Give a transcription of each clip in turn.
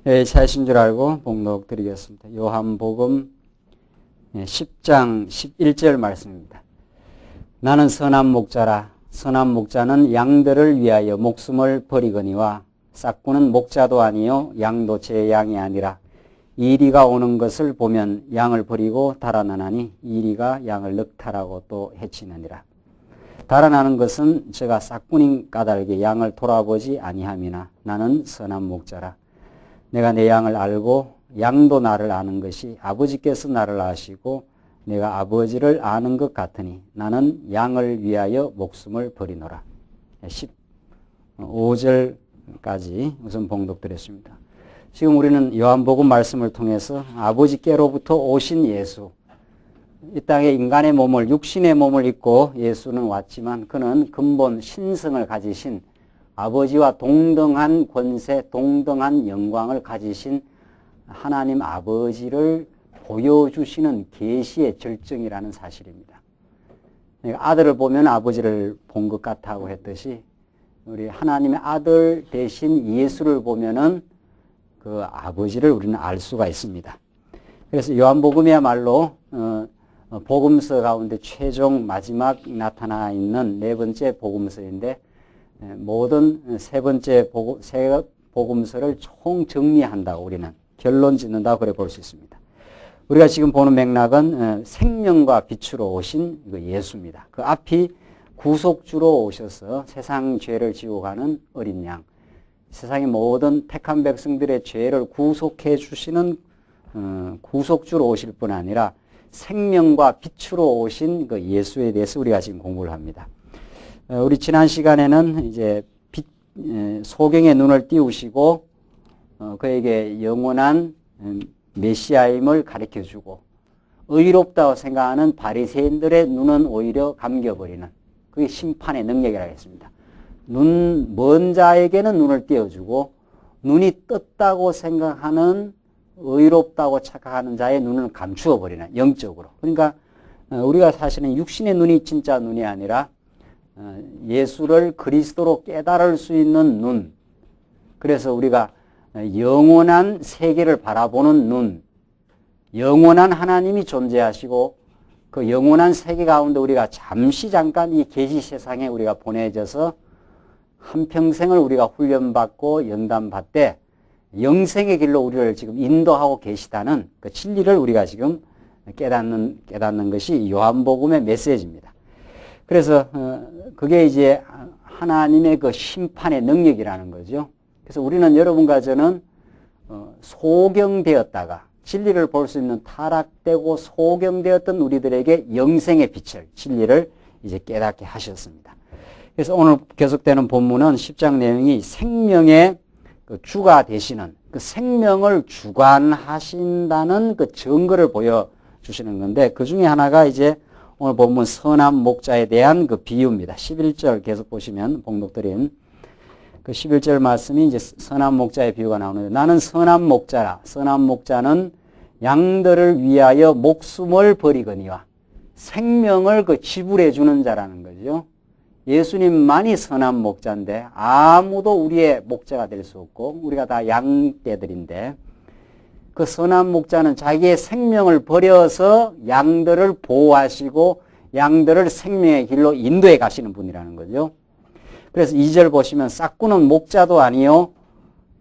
차이신 줄 알고 봉독 드리겠습니다. 요한복음 10장 11절 말씀입니다. 나는 선한 목자라. 선한 목자는 양들을 위하여 목숨을 버리거니와 싹구는 목자도 아니요 양도 제 양이 아니라 이리가 오는 것을 보면 양을 버리고 달아나나니 이리가 양을 넉탈하고 또 해치느니라. 달아나는 것은 제가 싹군인 까닭에 양을 돌아보지 아니함이나 나는 선한 목자라. 내가 내 양을 알고 양도 나를 아는 것이 아버지께서 나를 아시고 내가 아버지를 아는 것 같으니 나는 양을 위하여 목숨을 버리노라. 15절까지 우선 봉독드렸습니다. 지금 우리는 요한복음 말씀을 통해서 아버지께로부터 오신 예수, 이 땅에 인간의 몸을, 육신의 몸을 입고 예수는 왔지만 그는 근본 신성을 가지신 아버지와 동등한 권세, 동등한 영광을 가지신 하나님 아버지를 보여주시는 계시의 절정이라는 사실입니다. 아들을 보면 아버지를 본 것 같다고 했듯이 우리 하나님의 아들 대신 예수를 보면은 그 아버지를 우리는 알 수가 있습니다. 그래서 요한복음이야말로 복음서 가운데 최종 마지막 나타나 있는 네 번째 복음서인데 모든 세 복음서를 총 정리한다고 우리는 결론 짓는다고 그래 볼 수 있습니다. 우리가 지금 보는 맥락은 생명과 빛으로 오신 예수입니다. 그 앞이 구속주로 오셔서 세상 죄를 지고 가는 어린 양, 세상의 모든 택한 백성들의 죄를 구속해 주시는 구속주로 오실 뿐 아니라 생명과 빛으로 오신 그 예수에 대해서 우리가 지금 공부를 합니다. 우리 지난 시간에는 이제 소경의 눈을 띄우시고 그에게 영원한 메시아임을 가르쳐주고 의롭다고 생각하는 바리새인들의 눈은 오히려 감겨버리는 그게 심판의 능력이라고 했습니다. 먼 자에게는 눈을 띄워주고 눈이 떴다고 생각하는 의롭다고 착각하는 자의 눈을 감추어버리는 영적으로. 그러니까 우리가 사실은 육신의 눈이 진짜 눈이 아니라 예수를 그리스도로 깨달을 수 있는 눈. 그래서 우리가 영원한 세계를 바라보는 눈, 영원한 하나님이 존재하시고 그 영원한 세계 가운데 우리가 잠깐 이 계시 세상에 우리가 보내져서 한평생을 우리가 훈련받고 연단받되 영생의 길로 우리를 지금 인도하고 계시다는 그 진리를 우리가 지금 깨닫는 것이 요한복음의 메시지입니다. 그래서 그게 이제 하나님의 그 심판의 능력이라는 거죠. 그래서 우리는 여러분과 저는 소경되었다가 진리를 볼 수 있는 타락되고 소경되었던 우리들에게 영생의 빛을, 진리를 이제 깨닫게 하셨습니다. 그래서 오늘 계속되는 본문은 10장 내용이 생명의 그 주가 되시는 그 생명을 주관하신다는 그 증거를 보여주시는 건데 그 중에 하나가 이제 오늘 본문 선한 목자에 대한 그 비유입니다. 11절 계속 보시면 봉독드린 그 11절 말씀이 이제 선한 목자의 비유가 나오는데 나는 선한 목자라. 선한 목자는 양들을 위하여 목숨을 버리거니와 생명을 그 지불해 주는 자라는 거죠. 예수님만이 선한 목자인데 아무도 우리의 목자가 될 수 없고 우리가 다 양떼들인데 그 선한 목자는 자기의 생명을 버려서 양들을 보호하시고 양들을 생명의 길로 인도해 가시는 분이라는 거죠. 그래서 2절 보시면 싹구는 목자도 아니요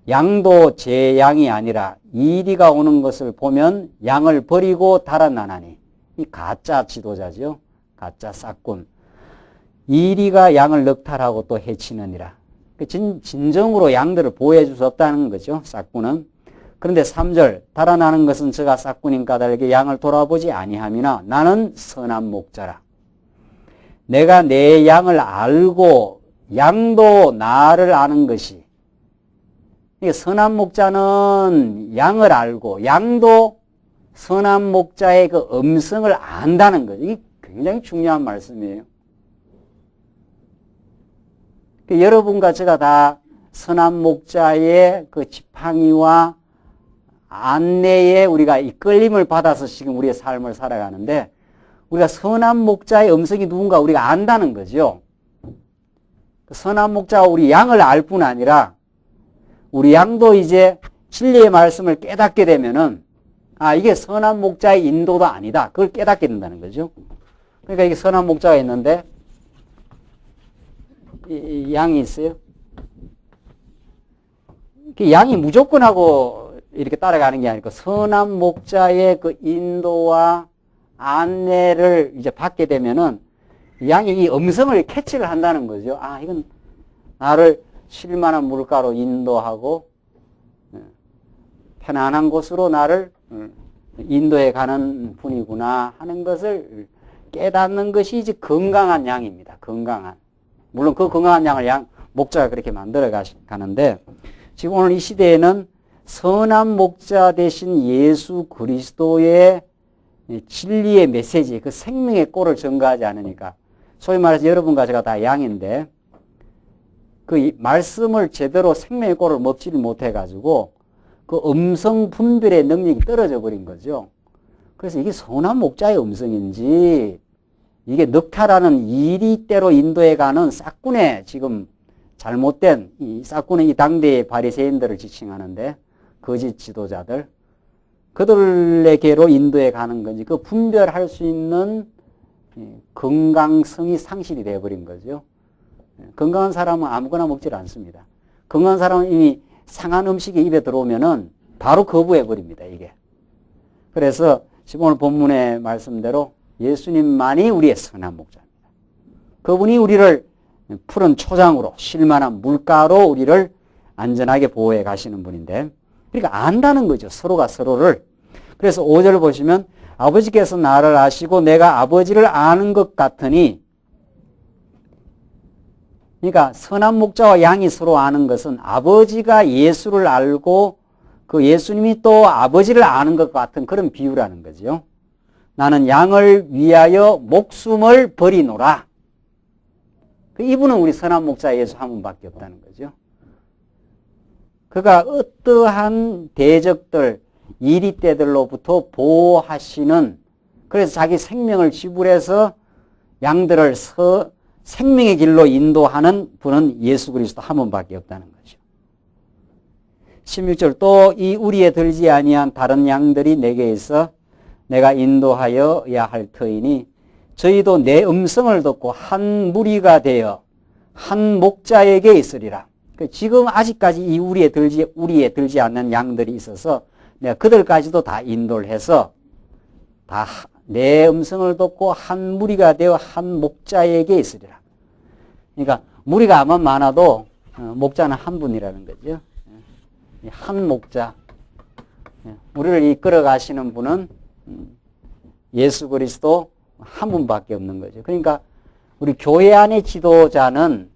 양도 제 양이 아니라 이리가 오는 것을 보면 양을 버리고 달아나나니 이 가짜 지도자죠. 가짜 싹군. 이리가 양을 넉탈하고 또 해치느니라. 진정으로 양들을 보호해 줄 수 없다는 거죠. 싹군은. 그런데 3절 달아나는 것은 저가 싹군인 까닭에 양을 돌아보지 아니함이나 나는 선한 목자라. 내가 내 양을 알고 양도 나를 아는 것이 선한 목자는 양을 알고 양도 선한 목자의 그 음성을 안다는 거죠. 이게 굉장히 중요한 말씀이에요. 여러분과 제가 다 선한 목자의 그 지팡이와 안내에 우리가 이끌림을 받아서 지금 우리의 삶을 살아가는데 우리가 선한 목자의 음성이 누군가 우리가 안다는 거죠. 선한 목자가 우리 양을 알 뿐 아니라 우리 양도 이제 진리의 말씀을 깨닫게 되면은 이게 선한 목자의 인도도 아니다. 그걸 깨닫게 된다는 거죠. 그러니까 이게 선한 목자가 있는데 이 양이 있어요. 양이 무조건 하고 이렇게 따라가는 게 아니고 선한 목자의 그 인도와 안내를 이제 받게 되면은 양이 이 음성을 캐치를 한다는 거죠. 이건 나를 쉴만한 물가로 인도하고 편안한 곳으로 나를 인도해 가는 분이구나 하는 것을 깨닫는 것이 이제 건강한 양입니다. 건강한. 물론 그 건강한 양을 목자가 그렇게 만들어 가는데 지금 오늘 이 시대에는 선한 목자 대신 예수 그리스도의 진리의 메시지, 그 생명의 꼴을 전가하지 않으니까 소위 말해서 여러분과 제가 다 양인데 그 말씀을 제대로 생명의 꼴을 먹지를 못해가지고 그 음성 분별의 능력이 떨어져 버린 거죠. 그래서 이게 선한 목자의 음성인지 이게 넉타라는 이리대로 인도해가는 싹군의 지금 잘못된 이 싹군의 이 당대의 바리새인들을 지칭하는데 거짓 지도자들 그들에게로 인도해 가는 건지 그 분별할 수 있는 건강성이 상실이 되어버린 거죠. 건강한 사람은 아무거나 먹질 않습니다. 건강한 사람은 이미 상한 음식이 입에 들어오면은 바로 거부해버립니다, 이게. 그래서 지금 오늘 본문의 말씀대로 예수님만이 우리의 선한 목자입니다. 그분이 우리를 푸른 초장으로 쉴만한 물가로 우리를 안전하게 보호해 가시는 분인데 그러니까 안다는 거죠. 서로가 서로를. 그래서 5절을 보시면 아버지께서 나를 아시고 내가 아버지를 아는 것 같으니 그러니까 선한 목자와 양이 서로 아는 것은 아버지가 예수를 알고 그 예수님이 또 아버지를 아는 것 같은 그런 비유라는 거죠. 나는 양을 위하여 목숨을 버리노라. 이분은 우리 선한 목자 예수 한 분밖에 없다는 거죠. 그가 어떠한 대적들, 이리떼들로부터 보호하시는 그래서 자기 생명을 지불해서 양들을 생명의 길로 인도하는 분은 예수 그리스도 한 분밖에 없다는 거죠. 16절 또 이 우리에 들지 아니한 다른 양들이 내게 있어 내가 인도하여야 할 터이니 저희도 내 음성을 듣고 한 무리가 되어 한 목자에게 있으리라. 지금 아직까지 이 우리에 들지 않는 양들이 있어서 내가 그들까지도 다 인도를 해서 다 내 음성을 듣고 한 무리가 되어 한 목자에게 있으리라. 그러니까 무리가 아마 많아도 목자는 한 분이라는 거죠. 한 목자. 우리를 이끌어 가시는 분은 예수 그리스도 한 분밖에 없는 거죠. 그러니까 우리 교회 안의 지도자는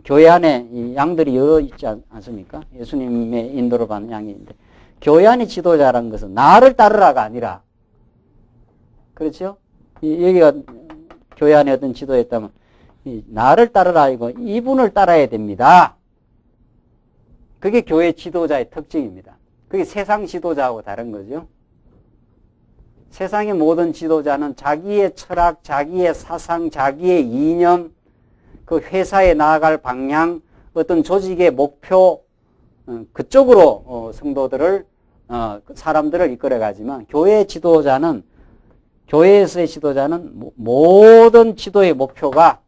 교회 안에 이 양들이 여러 있지 않습니까? 예수님의 인도를 받는 양이 있는데 교회 안의 지도자라는 것은 나를 따르라가 아니라 그렇죠? 여기가 교회 안에 어떤 지도였다면 나를 따르라 이거 이분을 따라야 됩니다. 그게 교회 지도자의 특징입니다. 그게 세상 지도자하고 다른 거죠. 세상의 모든 지도자는 자기의 철학, 자기의 사상, 자기의 이념, 그 회사에 나아갈 방향, 어떤 조직의 목표, 그쪽으로 성도들을, 사람들을 이끌어가지만 교회의 지도자는, 교회에서의 지도자는 모든 지도의 목표가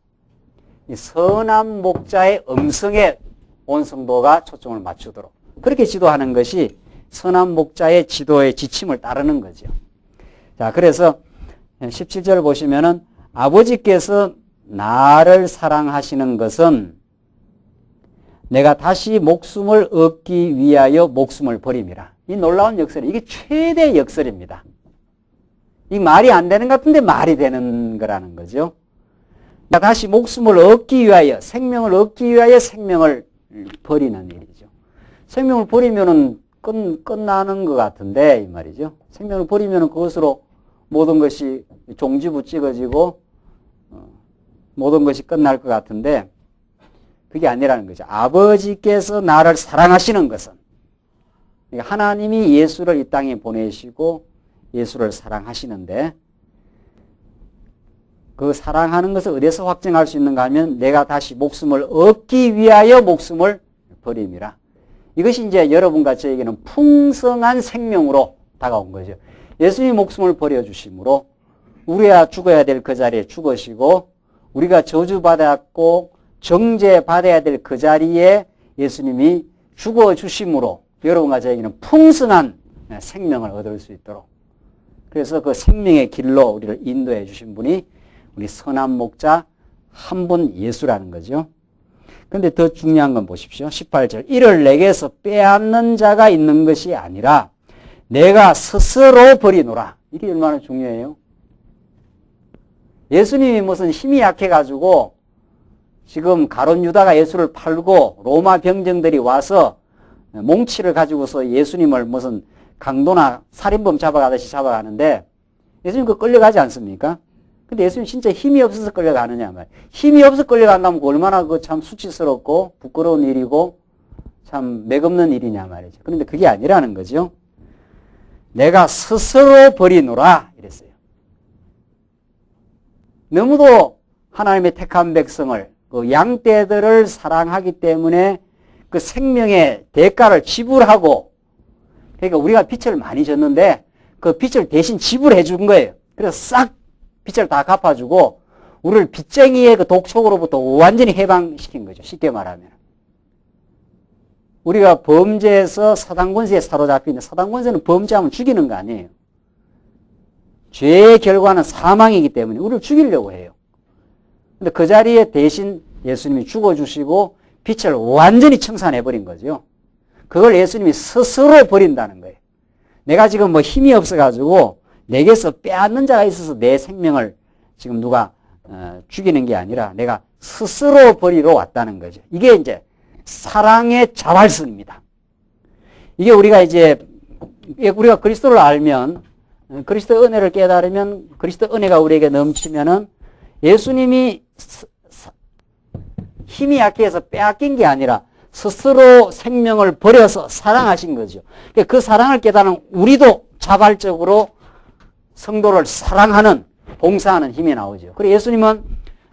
선한 목자의 음성에 온 성도가 초점을 맞추도록 그렇게 지도하는 것이 선한 목자의 지도의 지침을 따르는 거죠. 자, 그래서 17절 보시면은 아버지께서 나를 사랑하시는 것은 내가 다시 목숨을 얻기 위하여 목숨을 버림이라. 이 놀라운 역설, 이게 최대 역설입니다. 이 말이 안 되는 것 같은데 말이 되는 거라는 거죠. 내가 다시 목숨을 얻기 위하여, 생명을 얻기 위하여 생명을 버리는 일이죠. 생명을 버리면은 끝나는 것 같은데 이 말이죠. 생명을 버리면은 그것으로 모든 것이 종지부 찍어지고 모든 것이 끝날 것 같은데 그게 아니라는 거죠. 아버지께서 나를 사랑하시는 것은 하나님이 예수를 이 땅에 보내시고 예수를 사랑하시는데 그 사랑하는 것을 어디서 확증할 수 있는가 하면 내가 다시 목숨을 얻기 위하여 목숨을 버림이라. 이것이 이제 여러분과 저에게는 풍성한 생명으로 다가온 거죠. 예수님이 목숨을 버려주심으로 우리가 죽어야 될 그 자리에 죽으시고 우리가 저주받았고 정죄받아야 될 그 자리에 예수님이 죽어주심으로 여러분과 저에게는 풍성한 생명을 얻을 수 있도록 그래서 그 생명의 길로 우리를 인도해 주신 분이 우리 선한 목자 한 분 예수라는 거죠. 그런데 더 중요한 건 보십시오. 18절 이를 내게서 빼앗는 자가 있는 것이 아니라 내가 스스로 버리노라. 이게 얼마나 중요해요. 예수님이 무슨 힘이 약해가지고 지금 가룟 유다가 예수를 팔고 로마 병정들이 와서 몽치를 가지고서 예수님을 무슨 강도나 살인범 잡아가듯이 잡아가는데 예수님 그 끌려가지 않습니까? 근데 예수님 진짜 힘이 없어서 끌려가느냐 말이에요. 힘이 없어서 끌려간다면 얼마나 그 참 수치스럽고 부끄러운 일이고 참 맥없는 일이냐 말이죠. 그런데 그게 아니라는 거죠. 내가 스스로 버리노라 이랬어요. 너무도 하나님의 택한 백성을 그 양떼들을 사랑하기 때문에 그 생명의 대가를 지불하고 그러니까 우리가 빚을 많이 졌는데 그 빚을 대신 지불해 준 거예요. 그래서 싹 빚을 다 갚아주고 우리를 빚쟁이의 그 독촉으로부터 완전히 해방시킨 거죠. 쉽게 말하면. 우리가 범죄에서 사단 권세에 사로잡히는데 사단 권세는 범죄하면 죽이는 거 아니에요. 죄의 결과는 사망이기 때문에 우리를 죽이려고 해요. 근데 그 자리에 대신 예수님이 죽어주시고 빚을 완전히 청산해버린 거죠. 그걸 예수님이 스스로 버린다는 거예요. 내가 지금 뭐 힘이 없어가지고 내게서 빼앗는 자가 있어서 내 생명을 지금 누가 죽이는 게 아니라 내가 스스로 버리러 왔다는 거죠. 이게 이제 사랑의 자발성입니다. 이게 우리가 이제 우리가 그리스도를 알면 그리스도의 은혜를 깨달으면 그리스도의 은혜가 우리에게 넘치면은 예수님이 힘이 약해서 빼앗긴 게 아니라 스스로 생명을 버려서 사랑하신 거죠. 그 사랑을 깨달은 우리도 자발적으로 성도를 사랑하는 봉사하는 힘이 나오죠. 그리고 예수님은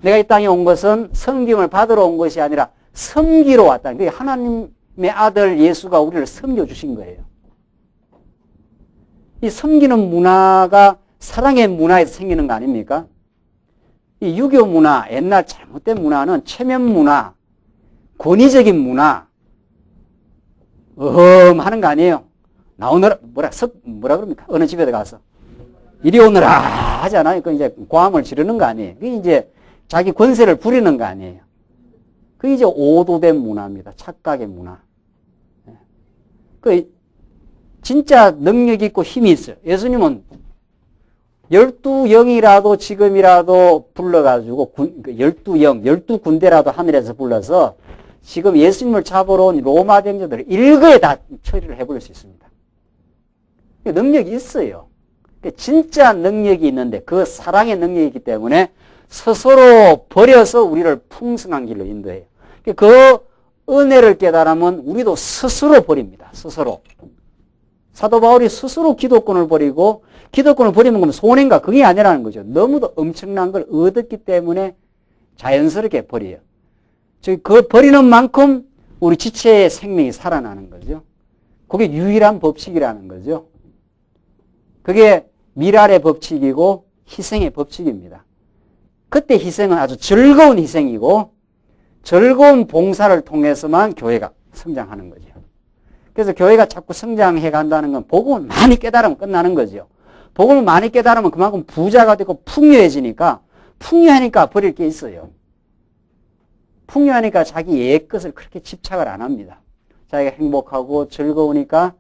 내가 이 땅에 온 것은 섬김을 받으러 온 것이 아니라 섬기러 왔다. 그게 하나님의 아들 예수가 우리를 섬겨주신 거예요. 이 섬기는 문화가 사랑의 문화에서 생기는 거 아닙니까? 이 유교 문화, 옛날 잘못된 문화는 체면 문화, 권위적인 문화, 하는 거 아니에요? 나오느라, 뭐라 그럽니까? 어느 집에 가서. 이리 오너라 하잖아요. 그 이제 고함을 지르는 거 아니에요. 그게 이제 자기 권세를 부리는 거 아니에요. 그게 이제 오도된 문화입니다. 착각의 문화. 그 진짜 능력 있고 힘이 있어요. 예수님은 12영이라도 지금이라도 불러가지고 12영, 12군대라도 하늘에서 불러서 지금 예수님을 잡으러 온 로마 병정들을 일거에 다 처리를 해버릴 수 있습니다. 능력이 있어요. 진짜 능력이 있는데 그 사랑의 능력이 있기 때문에 스스로 버려서 우리를 풍성한 길로 인도해요. 그 은혜를 깨달으면 우리도 스스로 버립니다. 스스로. 사도 바울이 스스로 기독권을 버리고 기독권을 버리는 건 손해인가? 그게 아니라는 거죠. 너무도 엄청난 걸 얻었기 때문에 자연스럽게 버려요. 즉, 그 버리는 만큼 우리 지체의 생명이 살아나는 거죠. 그게 유일한 법칙이라는 거죠. 그게 미랄의 법칙이고 희생의 법칙입니다. 그때 희생은 아주 즐거운 희생이고 즐거운 봉사를 통해서만 교회가 성장하는 거죠. 그래서 교회가 자꾸 성장해 간다는 건 복음을 많이 깨달으면 끝나는 거죠. 복음을 많이 깨달으면 그만큼 부자가 되고 풍요해지니까 풍요하니까 버릴 게 있어요. 풍요하니까 자기 옛 것을 그렇게 집착을 안 합니다. 자기가 행복하고 즐거우니까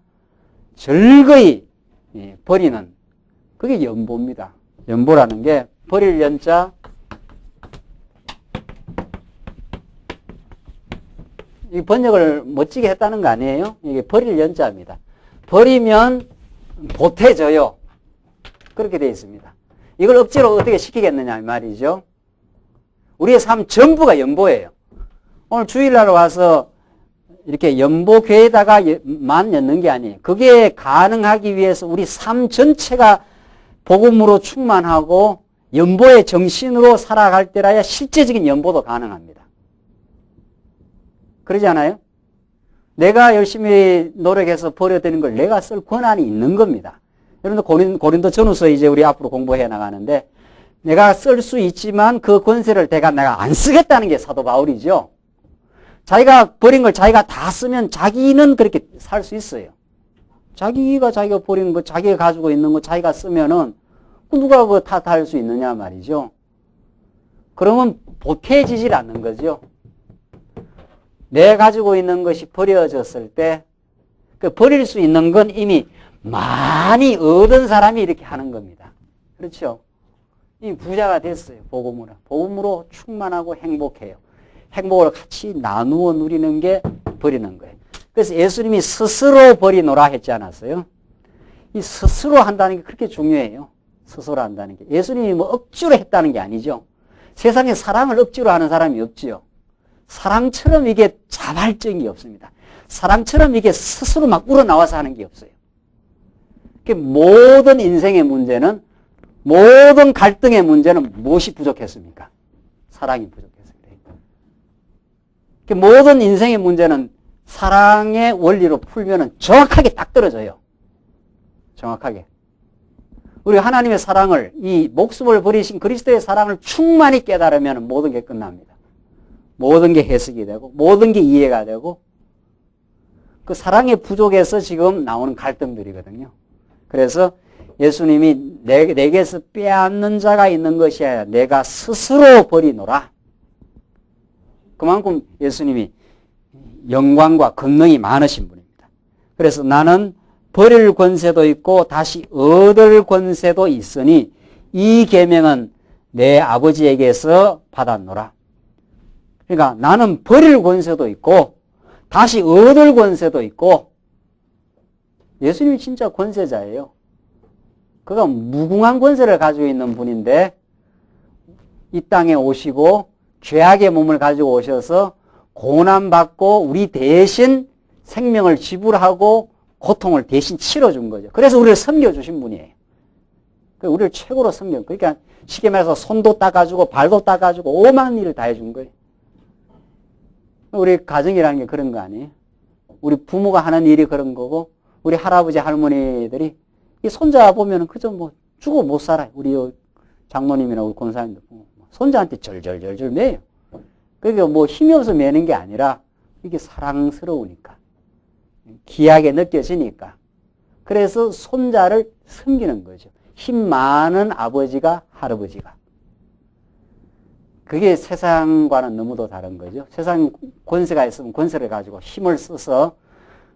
즐거이 버리는 그게 연보입니다. 연보라는 게 버릴 연자 이 번역을 멋지게 했다는 거 아니에요? 이게 버릴 연자입니다. 버리면 보태져요. 그렇게 되어 있습니다. 이걸 억지로 어떻게 시키겠느냐 이 말이죠. 우리의 삶 전부가 연보예요. 오늘 주일날 와서 이렇게 연보교회에다가만 엮는 게 아니에요. 그게 가능하기 위해서 우리 삶 전체가 복음으로 충만하고 연보의 정신으로 살아갈 때라야 실제적인 연보도 가능합니다. 그러지 않아요? 내가 열심히 노력해서 버려드는 걸 내가 쓸 권한이 있는 겁니다. 여러분들 고린도 전후서 이제 우리 앞으로 공부해 나가는데 내가 쓸 수 있지만 그 권세를 내가 안 쓰겠다는 게 사도 바울이죠. 자기가 버린 걸 자기가 다 쓰면 자기는 그렇게 살 수 있어요. 자기가 버린 거, 자기가 가지고 있는 거 자기가 쓰면은 누가 그거 탓할 수 있느냐 말이죠. 그러면 보태지질 않는 거죠. 내 가지고 있는 것이 버려졌을 때 그 버릴 수 있는 건 이미 많이 얻은 사람이 이렇게 하는 겁니다. 그렇죠? 이미 부자가 됐어요. 복음으로 충만하고 행복해요. 행복을 같이 나누어 누리는 게 버리는 거예요. 그래서 예수님이 스스로 버리노라 했지 않았어요? 이 스스로 한다는 게 그렇게 중요해요. 스스로 한다는 게. 예수님이 뭐 억지로 했다는 게 아니죠. 세상에 사랑을 억지로 하는 사람이 없지요. 사랑처럼 이게 자발적이 없습니다. 사랑처럼 이게 스스로 막 우러나와서 하는 게 없어요. 모든 인생의 문제는, 모든 갈등의 문제는 무엇이 부족했습니까? 사랑이 부족했습니다. 모든 인생의 문제는 사랑의 원리로 풀면은 정확하게 딱 떨어져요. 정확하게. 우리 하나님의 사랑을, 이 목숨을 버리신 그리스도의 사랑을 충만히 깨달으면 모든 게 끝납니다. 모든 게 해석이 되고, 모든 게 이해가 되고, 그 사랑의 부족에서 지금 나오는 갈등들이거든요. 그래서 예수님이 내게서 빼앗는 자가 있는 것이 아니라 내가 스스로 버리노라. 그만큼 예수님이 영광과 권능이 많으신 분입니다. 그래서 나는 버릴 권세도 있고 다시 얻을 권세도 있으니 이 계명은 내 아버지에게서 받았노라. 그러니까 나는 버릴 권세도 있고 다시 얻을 권세도 있고 예수님이 진짜 권세자예요. 그가 무궁한 권세를 가지고 있는 분인데 이 땅에 오시고 죄악의 몸을 가지고 오셔서 고난받고 우리 대신 생명을 지불하고 고통을 대신 치러준 거죠. 그래서 우리를 섬겨주신 분이에요. 우리를 최고로 섬겨. 그러니까 쉽게 말해서 손도 닦아주고 발도 닦아주고 오만 일을 다 해준 거예요. 우리 가정이라는 게 그런 거 아니에요? 우리 부모가 하는 일이 그런 거고 우리 할아버지 할머니들이 이 손자 보면은 그저 뭐 죽어 못 살아요. 우리 장모님이나 우리 권사님들 손자한테 절절절절 매요. 그게 뭐 힘이 없어 매는 게 아니라 이게 사랑스러우니까 귀하게 느껴지니까 그래서 손자를 섬기는 거죠. 힘 많은 아버지가 할아버지가 그게 세상과는 너무도 다른 거죠. 세상 권세가 있으면 권세를 가지고 힘을 써서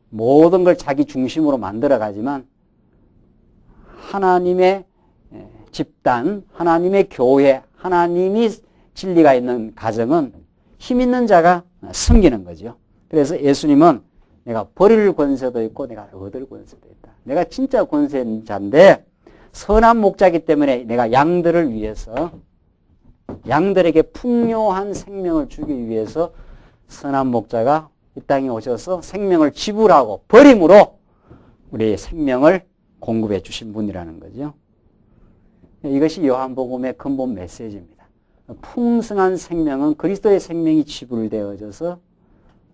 모든 걸 자기 중심으로 만들어 가지만 하나님의 집단, 하나님의 교회, 하나님이 진리가 있는 가정은 힘 있는 자가 섬기는 거죠. 그래서 예수님은 내가 버릴 권세도 있고 내가 얻을 권세도 있다. 내가 진짜 권세자인데 선한 목자이기 때문에 내가 양들을 위해서 양들에게 풍요한 생명을 주기 위해서 선한 목자가 이 땅에 오셔서 생명을 지불하고 버림으로 우리의 생명을 공급해 주신 분이라는 거죠. 이것이 요한복음의 근본 메시지입니다. 풍성한 생명은 그리스도의 생명이 지불되어져서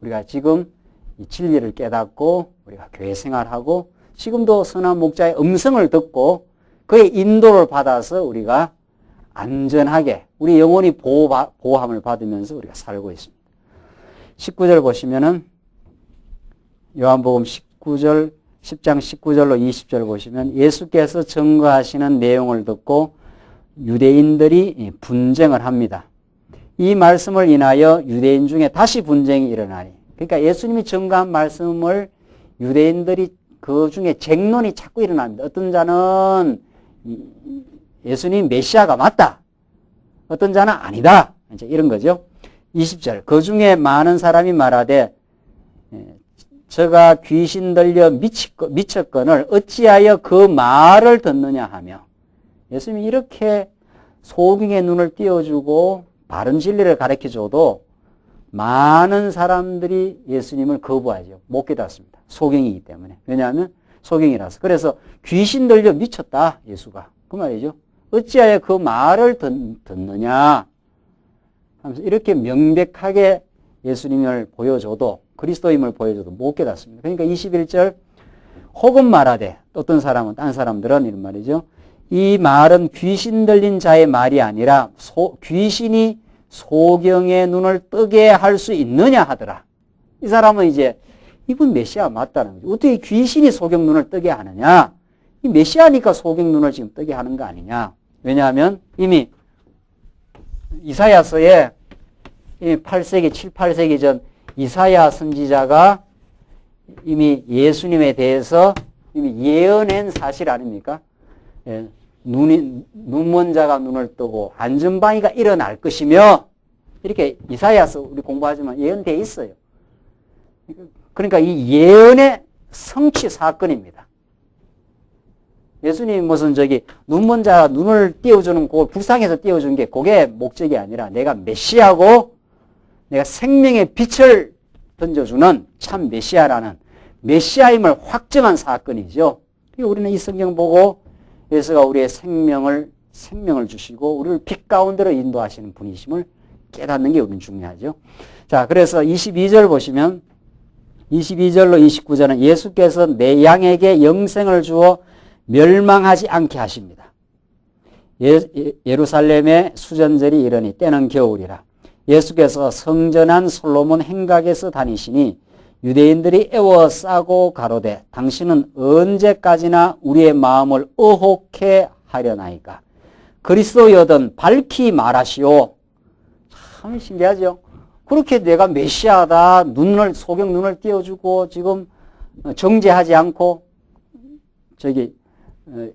우리가 지금 이 진리를 깨닫고 우리가 교회 생활하고 지금도 선한 목자의 음성을 듣고 그의 인도를 받아서 우리가 안전하게 우리 영혼이 보호함을 받으면서 우리가 살고 있습니다. 19절 보시면은 요한복음 10장 19절로 20절 보시면 예수께서 증거하시는 내용을 듣고 유대인들이 분쟁을 합니다. 이 말씀을 인하여 유대인 중에 다시 분쟁이 일어나니 그러니까 예수님이 증거한 말씀을 유대인들이 그 중에 쟁론이 자꾸 일어납니다. 어떤 자는 예수님 메시아가 맞다. 어떤 자는 아니다. 이제 이런 거죠. 20절. 그 중에 많은 사람이 말하되 저가 귀신 들려 미쳤거늘 어찌하여 그 말을 듣느냐 하며 예수님이 이렇게 소경의 눈을 띄워주고 바른 진리를 가르쳐줘도 많은 사람들이 예수님을 거부하죠. 못 깨닫습니다. 소경이기 때문에. 왜냐하면 소경이라서. 그래서 귀신 들려 미쳤다. 예수가. 그 말이죠. 어찌하여 그 말을 듣느냐 하면서 이렇게 명백하게 예수님을 보여줘도 그리스도임을 보여줘도 못 깨닫습니다. 그러니까 21절 혹은 말하되 어떤 사람은 딴 사람들은 이런 말이죠. 이 말은 귀신 들린 자의 말이 아니라 귀신이 소경의 눈을 뜨게 할 수 있느냐 하더라. 이 사람은 이제 이분 메시아 맞다는 거죠. 어떻게 귀신이 소경 눈을 뜨게 하느냐? 이 메시아니까 소경 눈을 지금 뜨게 하는 거 아니냐? 왜냐하면 이미 이사야서에 8세기, 7, 8세기 전 이사야 선지자가 이미 예수님에 대해서 이미 예언한 사실 아닙니까? 예, 눈먼 자가 눈을 뜨고 안전방위가 일어날 것이며 이렇게 이사야서 우리 공부하지만 예언되어 있어요. 그러니까 이 예언의 성취 사건입니다. 예수님 무슨 눈먼 자 눈을 띄워주는 그걸 불쌍해서 띄워준 게 그게 목적이 아니라 내가 메시아고 내가 생명의 빛을 던져주는 참 메시아라는 메시아임을 확증한 사건이죠. 우리는 이 성경 보고 예수가 우리의 생명을 주시고 우리를 빛 가운데로 인도하시는 분이심을 깨닫는 게 우리는 중요하죠. 자, 그래서 22절 보시면 22절로 29절은 예수께서 내 양에게 영생을 주어 멸망하지 않게 하십니다. 예루살렘의 수전절이 이르니 때는 겨울이라. 예수께서 성전한 솔로몬 행각에서 다니시니 유대인들이 애워싸고 가로되 당신은 언제까지나 우리의 마음을 의혹해 하려나이까. 그리스도여든 밝히 말하시오. 참 신기하죠. 그렇게 내가 메시아다 소경 눈을 띄워주고 지금 정죄하지 않고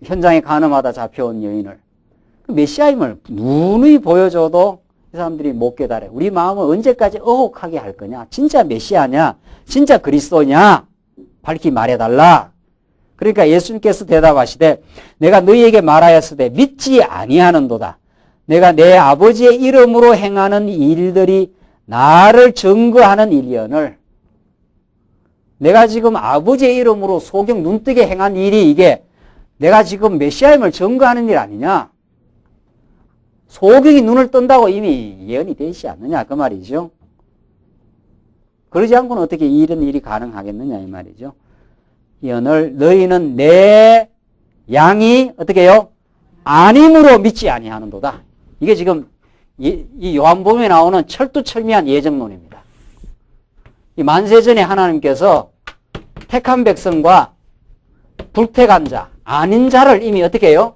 현장에 간음하다 잡혀온 여인을 메시아임을 누누이 보여줘도 이 사람들이 못 깨달아요. 우리 마음을 언제까지 의혹하게 할 거냐? 진짜 메시아냐? 진짜 그리스도냐? 밝히 말해달라. 그러니까 예수님께서 대답하시되 내가 너희에게 말하였으되 믿지 아니하는도다. 내가 내 아버지의 이름으로 행하는 일들이 나를 증거하는 일이언을. 내가 지금 아버지의 이름으로 소경 눈뜨게 행한 일이 이게 내가 지금 메시아임을 증거하는 일 아니냐? 소경이 눈을 뜬다고 이미 예언이 되지 않느냐 그 말이죠. 그러지 않고는 어떻게 이런 일이 가능하겠느냐 이 말이죠. 예언을 너희는 내 양이 어떻게 해요? 아님으로 믿지 아니하는도다. 이게 지금 이 요한복음에 나오는 철두철미한 예정론입니다. 이 만세전에 하나님께서 택한 백성과 불택한 자, 아닌 자를 이미 어떻게 해요?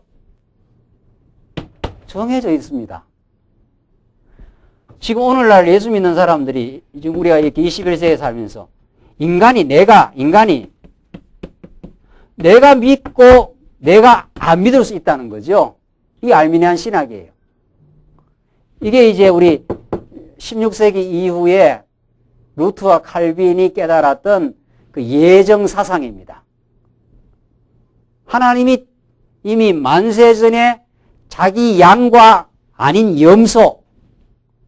정해져 있습니다. 지금 오늘날 예수 믿는 사람들이 지금 우리가 이렇게 21세기에 살면서 인간이 내가 믿고 내가 안 믿을 수 있다는 거죠. 이게 알미니안 신학이에요. 이게 이제 우리 16세기 이후에 루트와 칼빈이 깨달았던 그 예정 사상입니다. 하나님이 이미 만세전에 자기 양과 아닌 염소,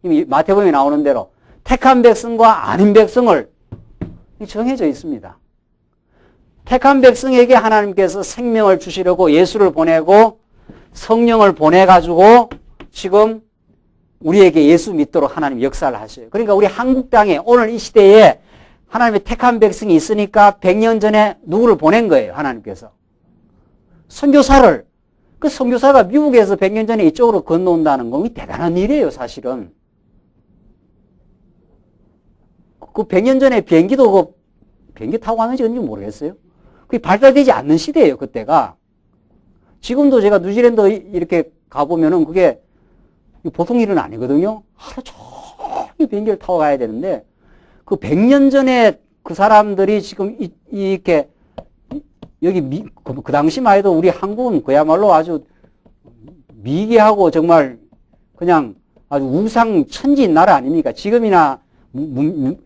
이미 마태복음에 나오는 대로 택한 백성과 아닌 백성을 정해져 있습니다. 택한 백성에게 하나님께서 생명을 주시려고 예수를 보내고 성령을 보내가지고 지금 우리에게 예수 믿도록 하나님 역사를 하셔요. 그러니까 우리 한국 땅에 오늘 이 시대에 하나님의 택한 백성이 있으니까 100년 전에 누구를 보낸 거예요, 하나님께서. 선교사를. 그 선교사가 미국에서 100년 전에 이쪽으로 건너온다는 건 대단한 일이에요, 사실은. 그 100년 전에 비행기도 비행기 타고 가는지 언제 모르겠어요. 그게 발달되지 않는 시대예요, 그때가. 지금도 제가 뉴질랜드 이렇게 가보면은 그게 보통 일은 아니거든요. 하루 종일 비행기를 타고 가야 되는데, 그 100년 전에 그 사람들이 지금 이렇게, 여기 그 당시만 해도 우리 한국은 그야말로 아주 미개하고 정말 그냥 아주 우상 천지인 나라 아닙니까? 지금이나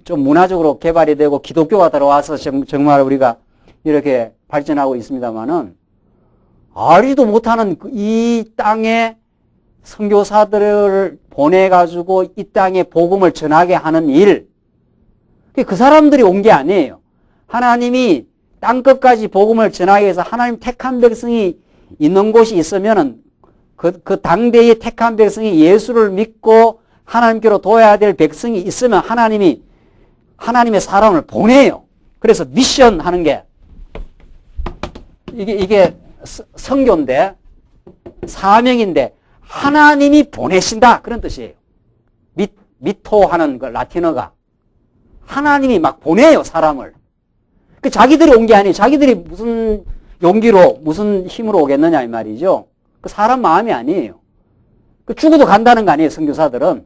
좀 문화적으로 개발이 되고 기독교가 들어와서 정말 우리가 이렇게 발전하고 있습니다만은, 알지도 못하는 이 땅에 선교사들을 보내가지고 이 땅에 복음을 전하게 하는 일, 그 사람들이 온 게 아니에요. 하나님이 땅끝까지 복음을 전하기 위해서 하나님 택한 백성이 있는 곳이 있으면은 그 당대의 택한 백성이 예수를 믿고 하나님께로 도와야 될 백성이 있으면 하나님이 하나님의 사람을 보내요. 그래서 미션 하는 게 이게 선교인데 사명인데 하나님이 보내신다 그런 뜻이에요. 미토 하는 그 라틴어가 하나님이 막 보내요 사람을. 그 자기들이 온 게 아니에요. 자기들이 무슨 용기로 무슨 힘으로 오겠느냐 이 말이죠. 그 사람 마음이 아니에요. 그 죽어도 간다는 거 아니에요 선교사들은.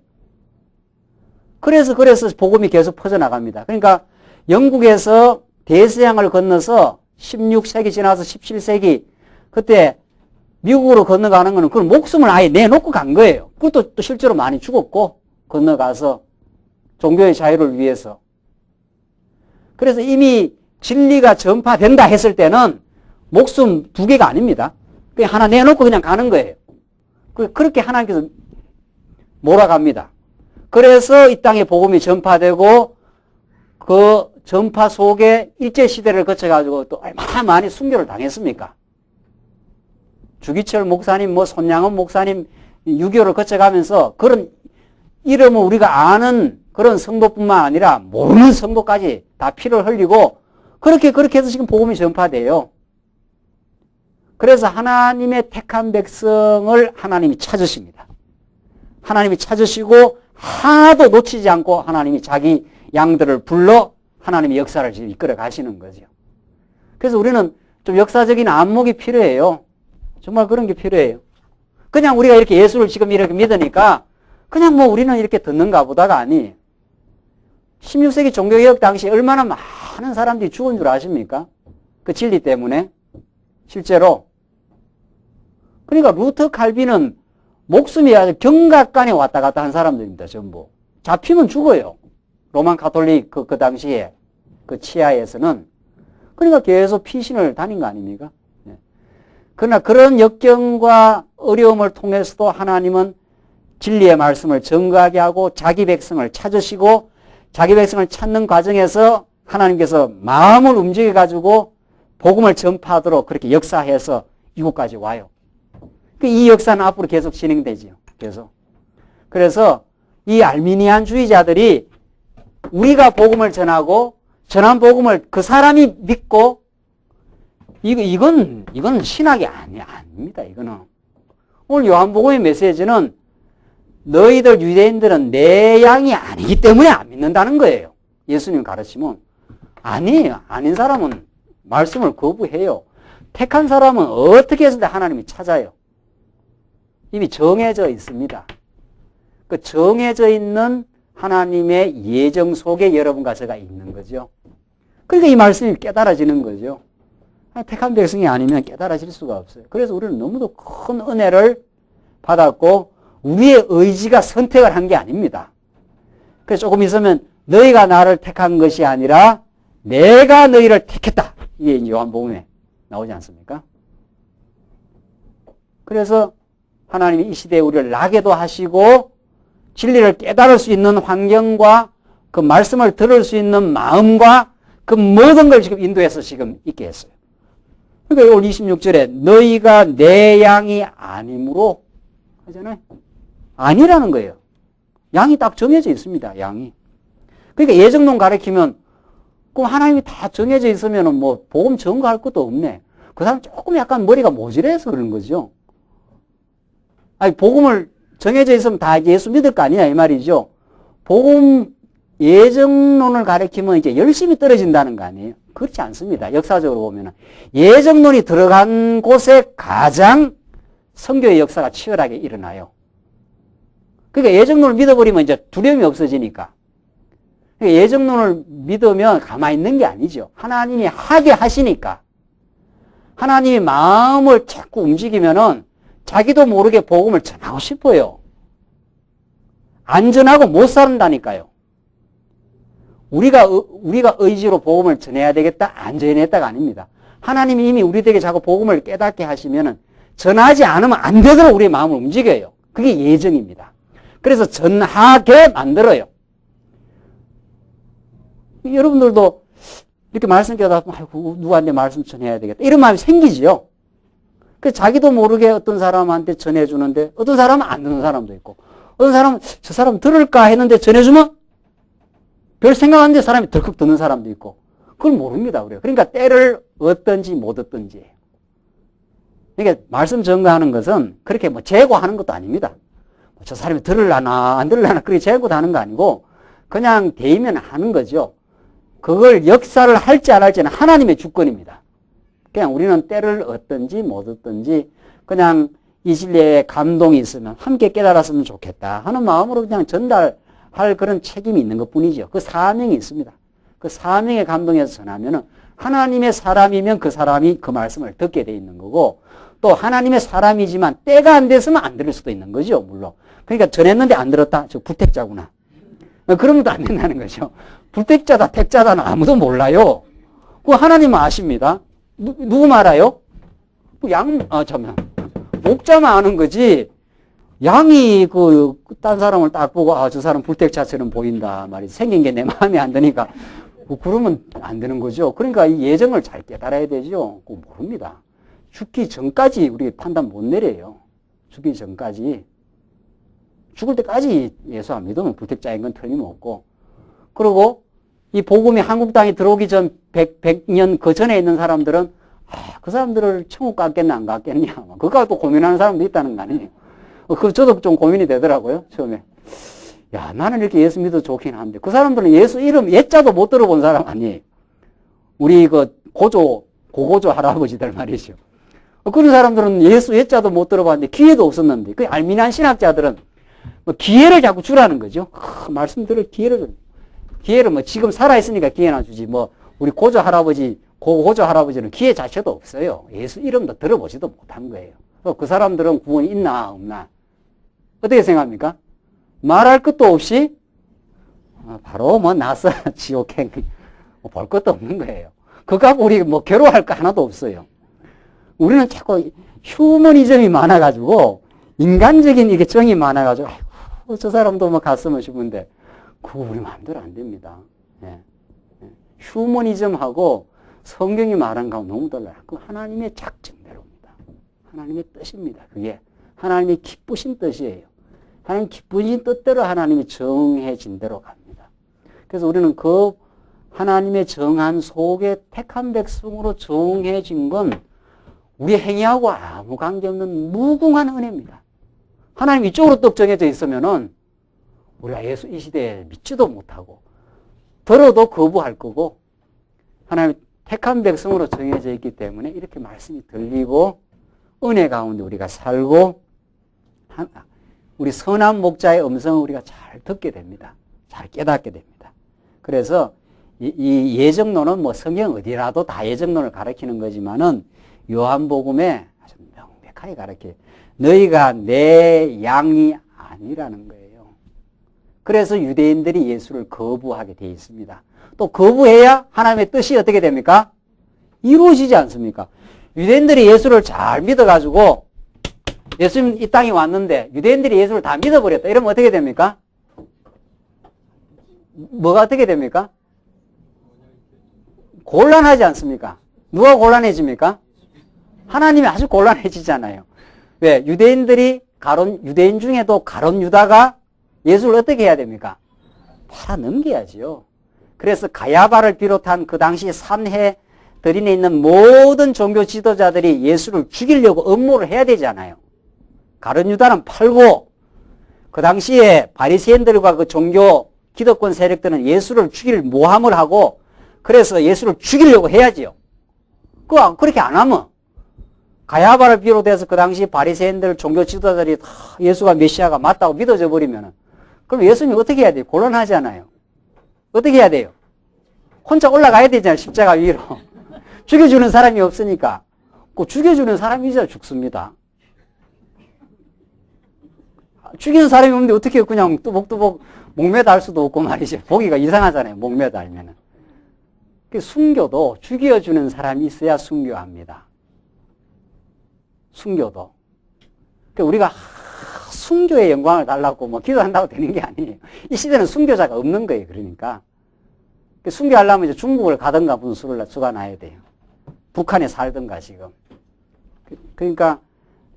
그래서 복음이 계속 퍼져나갑니다. 그러니까 영국에서 대서양을 건너서 16세기 지나서 17세기 그때 미국으로 건너가는 거는 그걸 목숨을 아예 내놓고 간 거예요. 그것도 또 실제로 많이 죽었고 건너가서 종교의 자유를 위해서. 그래서 이미 진리가 전파된다 했을 때는 목숨 2개가 아닙니다. 그냥 하나 내놓고 그냥 가는 거예요. 그렇게 하나님께서 몰아갑니다. 그래서 이 땅에 복음이 전파되고 그 전파 속에 일제시대를 거쳐가지고 또 얼마나 많이 순교를 당했습니까? 주기철 목사님, 손양원 목사님 6.25를 거쳐가면서 그런 이름을 우리가 아는 그런 성도뿐만 아니라 모르는 성도까지 다 피를 흘리고 그렇게 해서 지금 복음이 전파돼요. 그래서 하나님의 택한 백성을 하나님이 찾으십니다. 하나님이 찾으시고 하나도 놓치지 않고 하나님이 자기 양들을 불러 하나님의 역사를 지금 이끌어 가시는 거죠. 그래서 우리는 좀 역사적인 안목이 필요해요. 정말 그런 게 필요해요. 그냥 우리가 이렇게 예수를 지금 이렇게 믿으니까 그냥 우리는 이렇게 듣는가 보다가 아니에요. 16세기 종교개혁 당시 얼마나 많은 사람들이 죽은 줄 아십니까? 그 진리 때문에. 실제로. 그러니까 루터 칼빈은 목숨이 아주 경각간에 왔다 갔다 한 사람들입니다. 전부. 잡히면 죽어요. 로만 가톨릭 그 당시에 그 치하에서는. 그러니까 계속 피신을 다닌 거 아닙니까? 그러나 그런 역경과 어려움을 통해서도 하나님은 진리의 말씀을 증거하게 하고 자기 백성을 찾으시고 자기 백성을 찾는 과정에서 하나님께서 마음을 움직여가지고 복음을 전파하도록 그렇게 역사해서 이곳까지 와요. 이 역사는 앞으로 계속 진행되지요. 계속. 그래서 이 알미니안주의자들이 우리가 복음을 전하고 전한 복음을 그 사람이 믿고 이건 신학이 아닙니다. 이거는. 오늘 요한복음의 메시지는 너희들 유대인들은 내 양이 아니기 때문에 안 믿는다는 거예요. 예수님 가르치면. 아니에요. 아닌 사람은 말씀을 거부해요. 택한 사람은 어떻게 해서든 하나님이 찾아요. 이미 정해져 있습니다. 그 정해져 있는 하나님의 예정 속에 여러분과 제가 있는 거죠. 그러니까 이 말씀이 깨달아지는 거죠. 택한 백성이 아니면 깨달아질 수가 없어요. 그래서 우리는 너무도 큰 은혜를 받았고 우리의 의지가 선택을 한 게 아닙니다. 그래서 조금 있으면 너희가 나를 택한 것이 아니라 내가 너희를 택했다. 이게 요한복음에 나오지 않습니까? 그래서 하나님이 이 시대에 우리를 나게도 하시고 진리를 깨달을 수 있는 환경과 그 말씀을 들을 수 있는 마음과 그 모든 걸 지금 인도해서 지금 있게 했어요. 그러니까 오늘 26절에 너희가 내 양이 아니므로 하잖아요. 아니라는 거예요. 양이 딱 정해져 있습니다. 양이. 그러니까 예정론 가르치면 그럼 하나님이 다 정해져 있으면 복음 전거할 것도 없네. 그 사람 조금 약간 머리가 모질해서 그런 거죠. 아니 복음을 정해져 있으면 다 예수 믿을 거 아니냐 이 말이죠. 복음 예정론을 가르치면 이제 열심히 떨어진다는 거 아니에요. 그렇지 않습니다. 역사적으로 보면은 예정론이 들어간 곳에 가장 선교의 역사가 치열하게 일어나요. 그러니까 예정론을 믿어버리면 이제 두려움이 없어지니까. 그러니까 예정론을 믿으면 가만히 있는 게 아니죠. 하나님이 하게 하시니까. 하나님이 마음을 자꾸 움직이면은 자기도 모르게 복음을 전하고 싶어요. 안 전하고 못 산다니까요. 우리가 의지로 복음을 전해야 되겠다, 안 전해야겠다가 아닙니다. 하나님이 이미 우리에게 자꾸 복음을 깨닫게 하시면은 전하지 않으면 안 되도록 우리의 마음을 움직여요. 그게 예정입니다. 그래서 전하게 만들어요. 여러분들도 이렇게 말씀 깨닫고, 아이고, 누구한테 말씀 전해야 되겠다. 이런 마음이 생기지요. 그래서 자기도 모르게 어떤 사람한테 전해주는데, 어떤 사람은 안 듣는 사람도 있고, 어떤 사람은 저 사람 들을까 했는데 전해주면 별 생각 안 돼 사람이 덜컥 드는 사람도 있고 그걸 모릅니다. 우리가. 그러니까 때를 얻든지 못 얻든지. 그러니까 말씀 전가하는 것은 그렇게 뭐 재고하는 것도 아닙니다. 저 사람이 들으려나 안 들으려나 그렇게 재고도 하는 거 아니고 그냥 대의면 하는 거죠. 그걸 역사를 할지 안 할지는 하나님의 주권입니다. 그냥 우리는 때를 얻든지 못 얻든지 그냥 이 진리에 감동이 있으면 함께 깨달았으면 좋겠다 하는 마음으로 그냥 전달할 그런 책임이 있는 것 뿐이죠. 그 사명이 있습니다. 그 사명에 감동해서 전하면은 하나님의 사람이면 그 사람이 그 말씀을 듣게 돼 있는 거고 또 하나님의 사람이지만 때가 안 됐으면 안 들을 수도 있는 거죠. 물론. 그러니까 전했는데 안 들었다. 저 불택자구나. 그러면 또 안 된다는 거죠. 불택자다 택자다는 아무도 몰라요. 그 하나님은 아십니다. 누구 말아요? 잠깐만. 목자만 아는 거지. 양이 딴 사람을 딱 보고 저 사람 불택자처럼 보인다 말이지. 생긴 게 내 마음에 안 드니까 그러면 안 되는 거죠. 그러니까 이 예정을 잘 깨달아야 되죠. 그거 모릅니다. 죽기 전까지 우리 판단 못 내려요. 죽기 전까지. 죽을 때까지 예수 안 믿으면 불택자인 건 틀림없고. 그리고 이 복음이 한국 땅에 들어오기 전 100년 그 전에 있는 사람들은 그 사람들을 천국 갔겠나 안 갔겠냐. 그거 갖고 고민하는 사람도 있다는 거 아니에요. 저도 좀 고민이 되더라고요. 처음에. 야, 나는 이렇게 예수 믿어 좋긴 한데 그 사람들은 예수 이름 예자도 못 들어본 사람 아니에요. 우리 고고조 할아버지들 말이죠. 그런 사람들은 예수 예자도 못 들어봤는데 기회도 없었는데 그 알미난 신학자들은 기회를 자꾸 주라는 거죠. 말씀 들을 기회를 줘. 기회를 지금 살아있으니까 기회나 주지 우리 고조 할아버지는 기회 자체도 없어요. 예수 이름도 들어보지도 못한 거예요. 그 사람들은 구원이 있나 없나 어떻게 생각합니까? 말할 것도 없이 바로 나서 지옥행 볼 것도 없는 거예요. 그거 갖고 우리 괴로워할 거 하나도 없어요. 우리는 자꾸 휴머니즘이 많아가지고 인간적인 이게 정이 많아가지고 저 사람도 갔으면 싶은데 그거 우리 마음대로 안 됩니다. 예. 휴머니즘하고 성경이 말한 거하고 너무 달라요. 그 하나님의 작정대로입니다. 하나님의 뜻입니다. 그게 하나님의 기쁘신 뜻이에요. 하나님 기쁘신 뜻대로 하나님이 정해진 대로 갑니다. 그래서 우리는 그 하나님의 정한 속에 택한 백성으로 정해진 건 우리 행위하고 아무 관계없는 무궁한 은혜입니다. 하나님 이쪽으로 떡 정해져 있으면은 우리가 예수 이 시대에 믿지도 못하고 들어도 거부할 거고 하나님 택한 백성으로 정해져 있기 때문에 이렇게 말씀이 들리고 은혜 가운데 우리가 살고 우리 선한 목자의 음성을 우리가 잘 듣게 됩니다. 잘 깨닫게 됩니다. 그래서 이 예정론은 성경 어디라도 다 예정론을 가르치는 거지만은 요한복음에 아주 명백하게 가르쳐요. 너희가 내 양이 아니라는 거예요. 그래서 유대인들이 예수를 거부하게 되어 있습니다. 또 거부해야 하나님의 뜻이 어떻게 됩니까? 이루어지지 않습니까? 유대인들이 예수를 잘 믿어가지고 예수님 이 땅에 왔는데 유대인들이 예수를 다 믿어버렸다. 이러면 어떻게 됩니까? 뭐가 어떻게 됩니까? 곤란하지 않습니까? 누가 곤란해집니까? 하나님이 아주 곤란해지잖아요. 왜? 유대인 중에도 가론 유다가 예수를 어떻게 해야 됩니까? 팔아넘겨야지요. 그래서 가야바를 비롯한 그 당시 산헤드린에 있는 모든 종교 지도자들이 예수를 죽이려고 음모를 해야 되잖아요. 가룟 유다는 팔고 그 당시에 바리새인들과 그 종교 기득권 세력들은 예수를 죽일 모함을 하고 그래서 예수를 죽이려고 해야지요. 그렇게 안 하면 가야바를 비롯해서 그 당시 바리새인들 종교 지도자들이 예수가 메시아가 맞다고 믿어져 버리면 그럼 예수님 어떻게 해야 돼요? 곤란하잖아요. 어떻게 해야 돼요? 혼자 올라가야 되잖아요. 십자가 위로. 죽여주는 사람이 없으니까. 그 죽여주는 사람이죠. 죽습니다. 죽이는 사람이 없는데 어떻게 그냥 뚜벅뚜벅 목매달 수도 없고 말이죠. 보기가 이상하잖아요. 목매달면은. 순교도 죽여주는 사람이 있어야 순교합니다. 순교도. 그러니까 우리가 순교의 영광을 달라고 기도한다고 되는 게 아니에요. 이 시대는 순교자가 없는 거예요. 그러니까. 순교하려면 이제 중국을 가든가 무슨 수를 놔야 돼요. 북한에 살든가 지금. 그러니까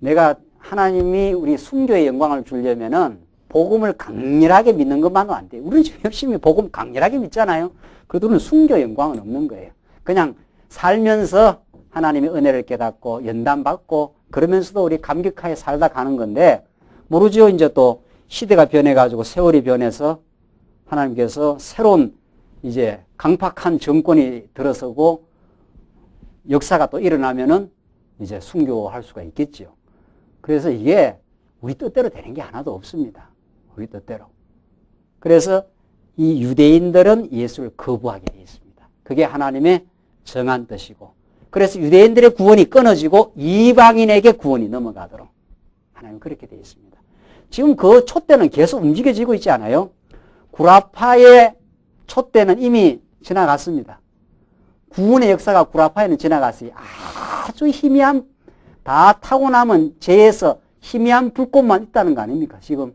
내가 하나님이 우리 순교의 영광을 주려면은 복음을 강렬하게 믿는 것만은 안 돼요. 우리는 지금 열심히 복음 강렬하게 믿잖아요. 그래도 우리는 순교 영광은 없는 거예요. 그냥 살면서 하나님의 은혜를 깨닫고 연단받고 그러면서도 우리 감격하게 살다 가는 건데 모르죠. 이제 또 시대가 변해가지고 세월이 변해서 하나님께서 새로운 이제 강팍한 정권이 들어서고 역사가 또 일어나면은 이제 순교할 수가 있겠죠. 그래서 이게 우리 뜻대로 되는 게 하나도 없습니다. 우리 뜻대로. 그래서 이 유대인들은 예수를 거부하게 되어 있습니다. 그게 하나님의 정한 뜻이고. 그래서 유대인들의 구원이 끊어지고 이방인에게 구원이 넘어가도록 하나님 그렇게 되어 있습니다. 지금 그 촛대는 계속 움직여지고 있지 않아요? 구라파의 촛대는 이미 지나갔습니다. 구원의 역사가 구라파에는 지나갔어요. 아주 희미한, 다 타고 남은 재에서 희미한 불꽃만 있다는 거 아닙니까? 지금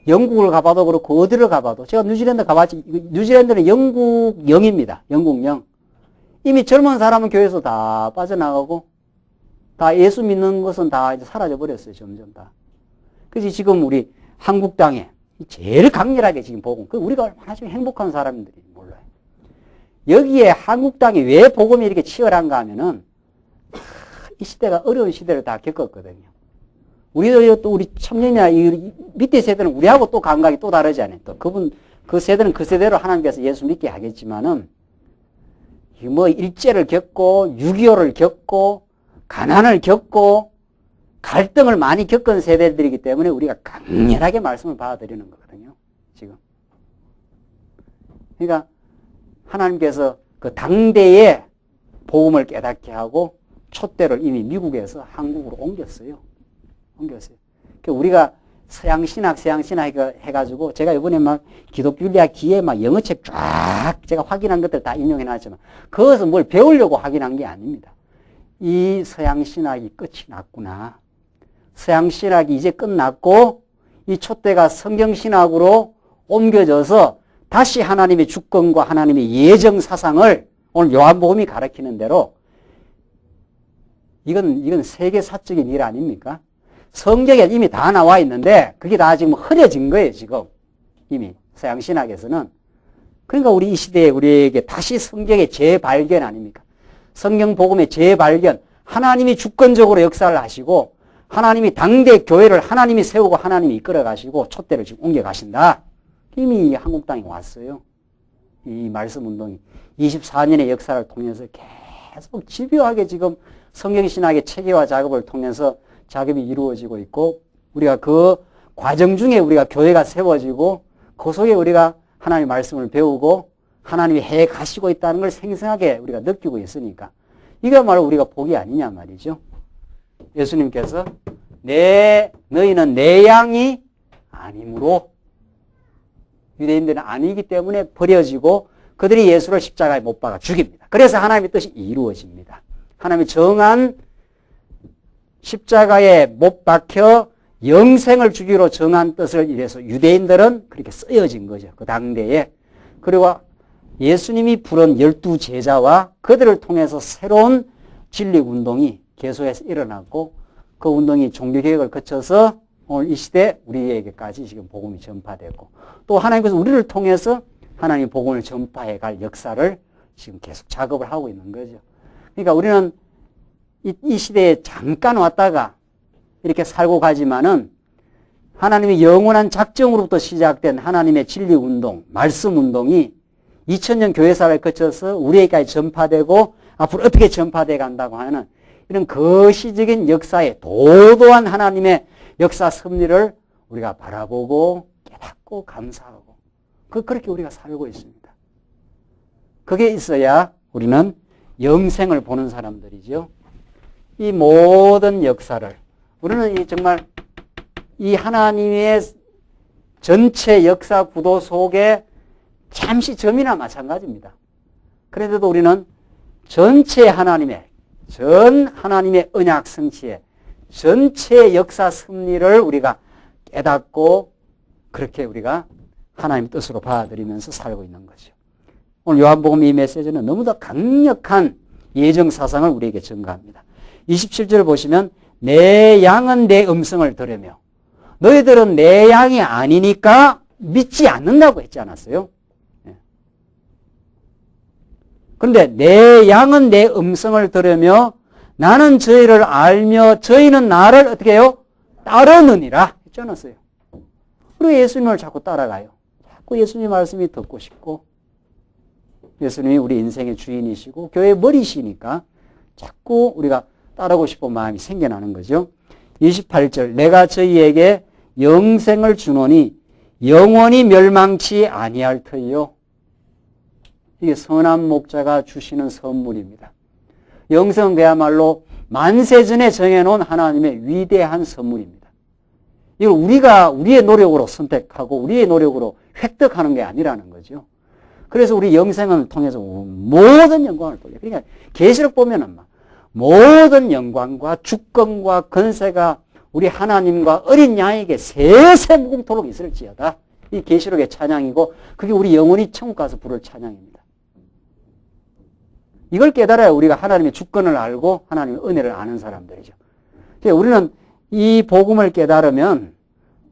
영국을 가봐도 그렇고 어디를 가봐도 제가 뉴질랜드 가봤지. 뉴질랜드는 영국령입니다. 영국령. 이미 젊은 사람은 교회에서 다 빠져나가고 다 예수 믿는 것은 다 이제 사라져 버렸어요. 점점 다. 그래서 지금 우리 한국 땅에 제일 강렬하게 지금 복음. 우리가 얼마나 지금 행복한 사람들이 몰라요. 여기에 한국 땅에 왜 복음이 이렇게 치열한가 하면은 이 시대가 어려운 시대를 다 겪었거든요. 우리도 또 우리 청년이나 이 밑에 세대는 우리하고 또 감각이 또 다르지 않아요. 또 그 세대는 그 세대로 하나님께서 예수 믿게 하겠지만은 뭐 일제를 겪고 6.25를 겪고 가난을 겪고 갈등을 많이 겪은 세대들이기 때문에 우리가 강렬하게 말씀을 받아들이는 거거든요. 지금. 그러니까 하나님께서 그 당대의 복음을 깨닫게 하고 촛대를 이미 미국에서 한국으로 옮겼어요. 그러니까 우리가 서양신학 해가지고 제가 이번에 막 기독윤리학 기에 막 영어책 쫙 제가 확인한 것들 다 인용해 놨지만 그것은 뭘 배우려고 확인한 게 아닙니다. 이 서양신학이 끝이 났구나. 서양신학이 이제 끝났고 이 촛대가 성경신학으로 옮겨져서 다시 하나님의 주권과 하나님의 예정 사상을 오늘 요한복음이 가르치는 대로 이건 세계사적인 일 아닙니까? 성경에 이미 다 나와 있는데 그게 다 지금 흐려진 거예요. 지금 이미 서양신학에서는. 그러니까 우리 이 시대에 우리에게 다시 성경의 재발견 아닙니까? 성경 복음의 재발견. 하나님이 주권적으로 역사를 하시고 하나님이 당대 교회를 하나님이 세우고 하나님이 이끌어 가시고 촛대를 지금 옮겨 가신다. 이미 한국 땅에 왔어요. 이 말씀 운동이 24년의 역사를 통해서 계속 집요하게 지금 성경신학의 체계화 작업을 통해서 작업이 이루어지고 있고 우리가 그 과정 중에 우리가 교회가 세워지고 그 속에 우리가 하나님의 말씀을 배우고 하나님이 해 가시고 있다는 걸 생생하게 우리가 느끼고 있으니까 이거야말로 우리가 복이 아니냐 말이죠. 예수님께서 너희는 내 양이 아니므로 유대인들은 아니기 때문에 버려지고 그들이 예수를 십자가에 못 박아 죽입니다. 그래서 하나님의 뜻이 이루어집니다. 하나님이 정한 십자가에 못 박혀 영생을 주기로 정한 뜻을 이래서 유대인들은 그렇게 쓰여진 거죠. 그 당대에. 그리고 예수님이 부른 12 제자와 그들을 통해서 새로운 진리운동이 계속해서 일어났고 그 운동이 종교개혁을 거쳐서 오늘 이 시대 우리에게까지 지금 복음이 전파되고 또 하나님께서 우리를 통해서 하나님 복음을 전파해 갈 역사를 지금 계속 작업을 하고 있는 거죠. 그러니까 우리는 이 시대에 잠깐 왔다가 이렇게 살고 가지만은 하나님의 영원한 작정으로부터 시작된 하나님의 진리운동, 말씀운동이 2000년 교회사를 거쳐서 우리에게까지 전파되고 앞으로 어떻게 전파되어 간다고 하는 이런 거시적인 역사에 도도한 하나님의 역사 섭리를 우리가 바라보고 깨닫고 감사하고 그렇게 우리가 살고 있습니다. 그게 있어야 우리는 영생을 보는 사람들이죠. 이 모든 역사를 우리는 정말 이 하나님의 전체 역사 구도 속에 잠시 점이나 마찬가지입니다. 그런데도 우리는 전체 하나님의 언약 성취의 전체 역사 섭리를 우리가 깨닫고 그렇게 우리가 하나님의 뜻으로 받아들이면서 살고 있는 거죠. 오늘 요한복음 이 메시지는 너무도 강력한 예정 사상을 우리에게 전가합니다. 27절 보시면 내 양은 내 음성을 들으며 너희들은 내 양이 아니니까 믿지 않는다고 했지 않았어요? 그런데 내 양은 내 음성을 들으며 나는 저희를 알며 저희는 나를 어떻게 해요? 따르느니라 했지 않았어요? 그리고 예수님을 자꾸 따라가요. 자꾸 예수님 말씀이 듣고 싶고 예수님이 우리 인생의 주인이시고 교회의 머리시니까 자꾸 우리가 따르고 싶은 마음이 생겨나는 거죠. 28절 내가 저희에게 영생을 주노니 영원히 멸망치 아니할 터이요. 이게 선한 목자가 주시는 선물입니다. 영생은 그야말로 만세전에 정해놓은 하나님의 위대한 선물입니다. 이걸 우리가 우리의 노력으로 선택하고 우리의 노력으로 획득하는 게 아니라는 거죠. 그래서 우리 영생을 통해서 모든 영광을 돌려. 그러니까 계시록 보면은 모든 영광과 주권과 권세가 우리 하나님과 어린 양에게 세세 무궁토록 있을지어다. 이 계시록의 찬양이고 그게 우리 영원히 천국 가서 부를 찬양입니다. 이걸 깨달아야 우리가 하나님의 주권을 알고 하나님의 은혜를 아는 사람들이죠. 우리는 이 복음을 깨달으면